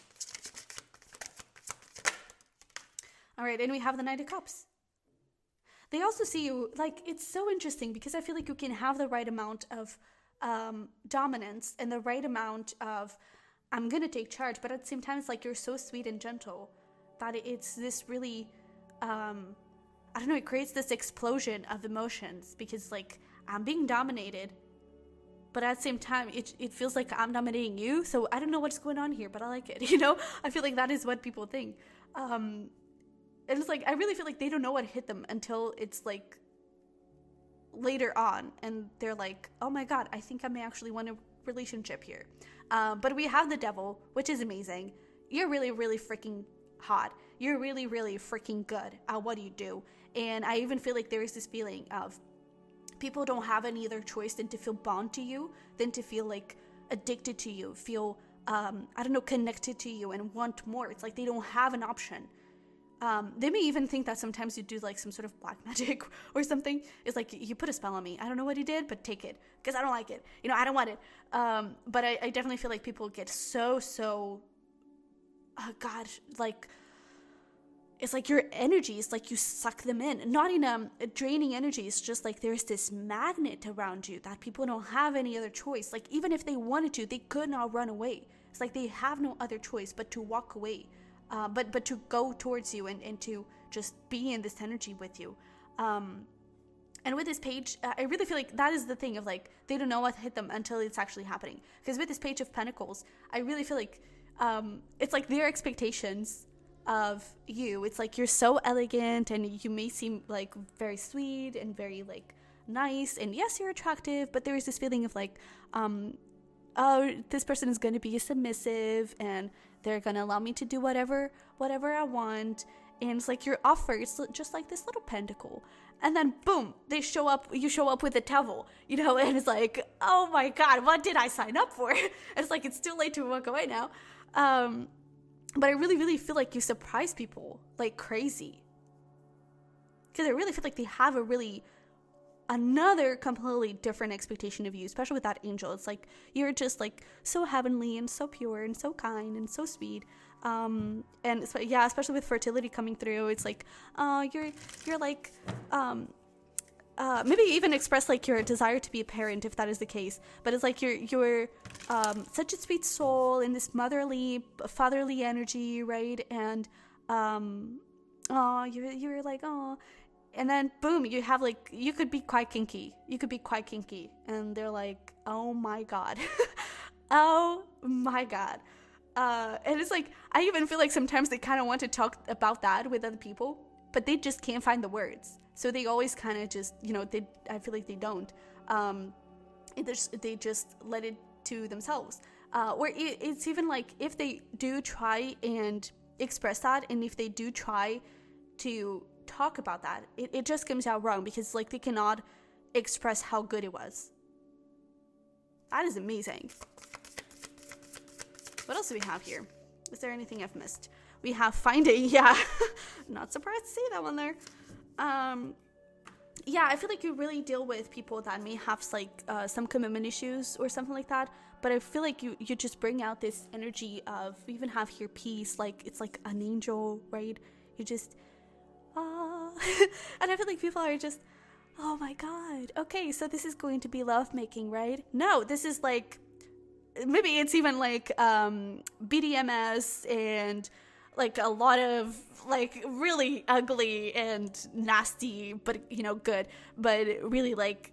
All right, and we have the Knight of Cups. They also see you, like, it's so interesting because I feel like you can have the right amount of dominance and the right amount of, I'm going to take charge, but at the same time, it's like you're so sweet and gentle that it's this really, I don't know, it creates this explosion of emotions because, like, I'm being dominated, but at the same time, it feels like I'm dominating you, so I don't know what's going on here, but I like it, you know? I feel like that is what people think. And it's like, I really feel like they don't know what hit them until it's like later on. And they're like, oh my God, I think I may actually want a relationship here. But we have the Devil, which is amazing. You're really, really freaking hot. You're really, really freaking good at what you do. And I even feel like there is this feeling of people don't have any other choice than to feel bound to you, than to feel like addicted to you, feel, I don't know, connected to you and want more. It's like they don't have an option. They may even think that sometimes you do like some sort of black magic or something. It's like, you put a spell on me. I don't know what he did, but take it because I don't like it. You know, I don't want it. But I definitely feel like people get so, gosh, like, it's like your energy is like you suck them in. Not in a draining energy. It's just like there's this magnet around you that people don't have any other choice. Like even if they wanted to, they could not run away. It's like they have no other choice but to walk away. But to go towards you and to just be in this energy with you. And with this page, I really feel like that is the thing of like, they don't know what hit them until it's actually happening. Because with this Page of Pentacles, I really feel like it's like their expectations of you. It's like you're so elegant and you may seem like very sweet and very like nice. And yes, you're attractive, but there is this feeling of like, oh, this person is going to be submissive and they're going to allow me to do whatever I want. And it's like your offer, it's just like this little pentacle. And then boom, you show up with a Devil, you know, and it's like, oh my God, what did I sign up for? And it's like, it's too late to walk away now. But I really, really feel like you surprise people like crazy. Because I really feel like they have another completely different expectation of you, especially with that angel. It's like you're just like so heavenly and so pure and so kind and so sweet. And so, yeah, especially with fertility coming through, it's like you're like maybe even express like your desire to be a parent if that is the case. But it's like you're such a sweet soul in this fatherly energy, right? And you're like, oh. And then boom, you have like, you could be quite kinky. And they're like, oh my God. Oh my God. And it's like, I even feel like sometimes they kind of want to talk about that with other people, but they just can't find the words. So they always kind of just, you know, I feel like they don't. They just let it to themselves. Where it's even like, if they do try and express that, and if they do try to talk about that, it just comes out wrong because like they cannot express how good it was. That is amazing. What else do we have here? Is there anything I've missed? We have finding, yeah. Not surprised to see that one there. Yeah, I feel like you really deal with people that may have like some commitment issues or something like that. But I feel like you just bring out this energy of, we even have here peace, like it's like an angel, right? You just, and I feel like people are just, oh my God, okay, so this is going to be lovemaking, right? No, this is like, maybe it's even like BDMS and like a lot of like really ugly and nasty, but you know, good, but really like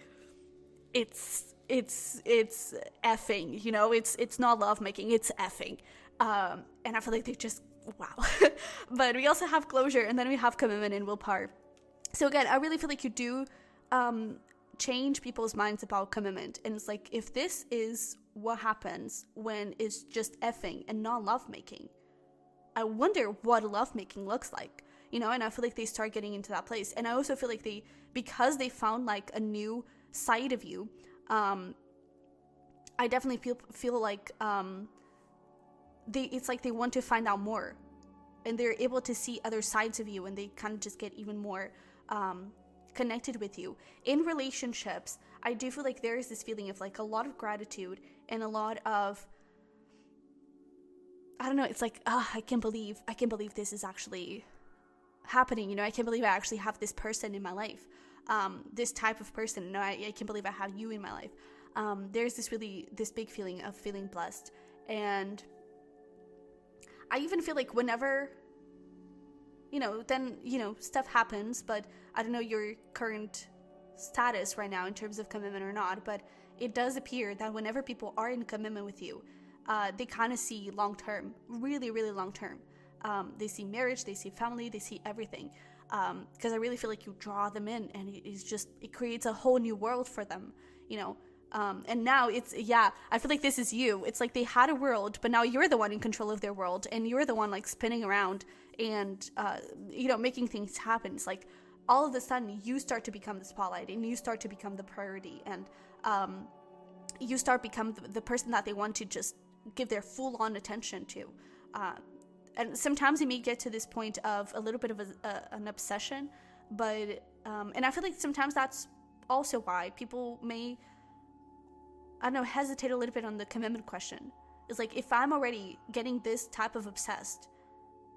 it's effing, you know, it's not lovemaking, it's effing. And I feel like they just, wow. But we also have closure, and then we have commitment and willpower. So again, I really feel like you do change people's minds about commitment. And it's like, if this is what happens when it's just effing and not lovemaking, I wonder what lovemaking looks like, you know. And I feel like they start getting into that place. And I also feel like because they found like a new side of you, I definitely feel like it's like they want to find out more, and they're able to see other sides of you, and they kind of just get even more connected with you. In relationships, I do feel like there is this feeling of like a lot of gratitude and a lot of, I don't know, it's like, I can't believe this is actually happening. You know, I can't believe I actually have this person in my life, this type of person. You know, I can't believe I have you in my life. There's this big feeling of feeling blessed. And I even feel like whenever, you know, then, you know, stuff happens, but I don't know your current status right now in terms of commitment or not, but it does appear that whenever people are in commitment with you, they kind of see long term, really, really long term. They see marriage, they see family, they see everything. Because I really feel like you draw them in, and it creates a whole new world for them, you know. And now I feel like this is you. It's like they had a world, but now you're the one in control of their world, and you're the one like spinning around and, you know, making things happen. It's like all of a sudden you start to become the spotlight, and you start to become the priority, and you start become the person that they want to just give their full on attention to. And sometimes it may get to this point of a little bit of an obsession, but and I feel like sometimes that's also why people may, I don't know, hesitate a little bit on the commitment question. It's like, if I'm already getting this type of obsessed,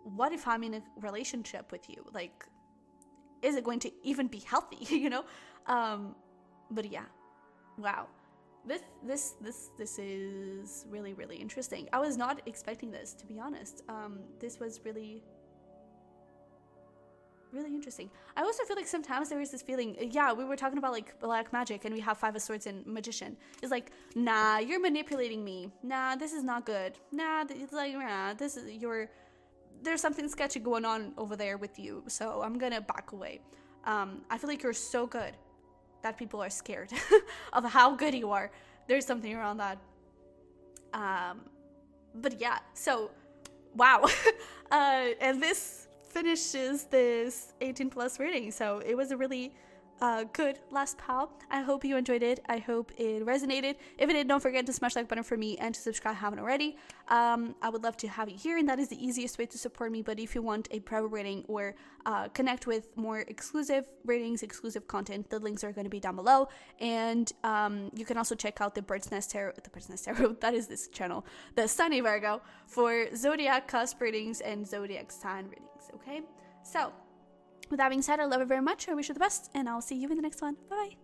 what if I'm in a relationship with you? Like, is it going to even be healthy, you know? But yeah, wow. This is really, really interesting. I was not expecting this, to be honest. This was really, really interesting. I also feel like sometimes there is this feeling, we were talking about like black magic, and we have 5 of Swords and Magician. It's like, nah, you're manipulating me. Nah, this is not good. Nah, it's like, nah, there's something sketchy going on over there with you, so I'm gonna back away. I feel like you're so good that people are scared of how good you are. There's something around that. But yeah, so wow. And this finishes this 18 plus reading. So it was a really good last pal. I hope you enjoyed it. I hope it resonated. If it did, don't forget to smash that like button for me and to subscribe if you haven't already. I would love to have you here, and that is the easiest way to support me. But if you want a private reading or connect with more exclusive readings, exclusive content, the links are going to be down below. And you can also check out the Bird's Nest Tarot, that is this channel, the Sunny Virgo, for Zodiac cusp readings and Zodiac sign readings, okay? So with that being said, I love it very much. I wish you the best, and I'll see you in the next one. Bye.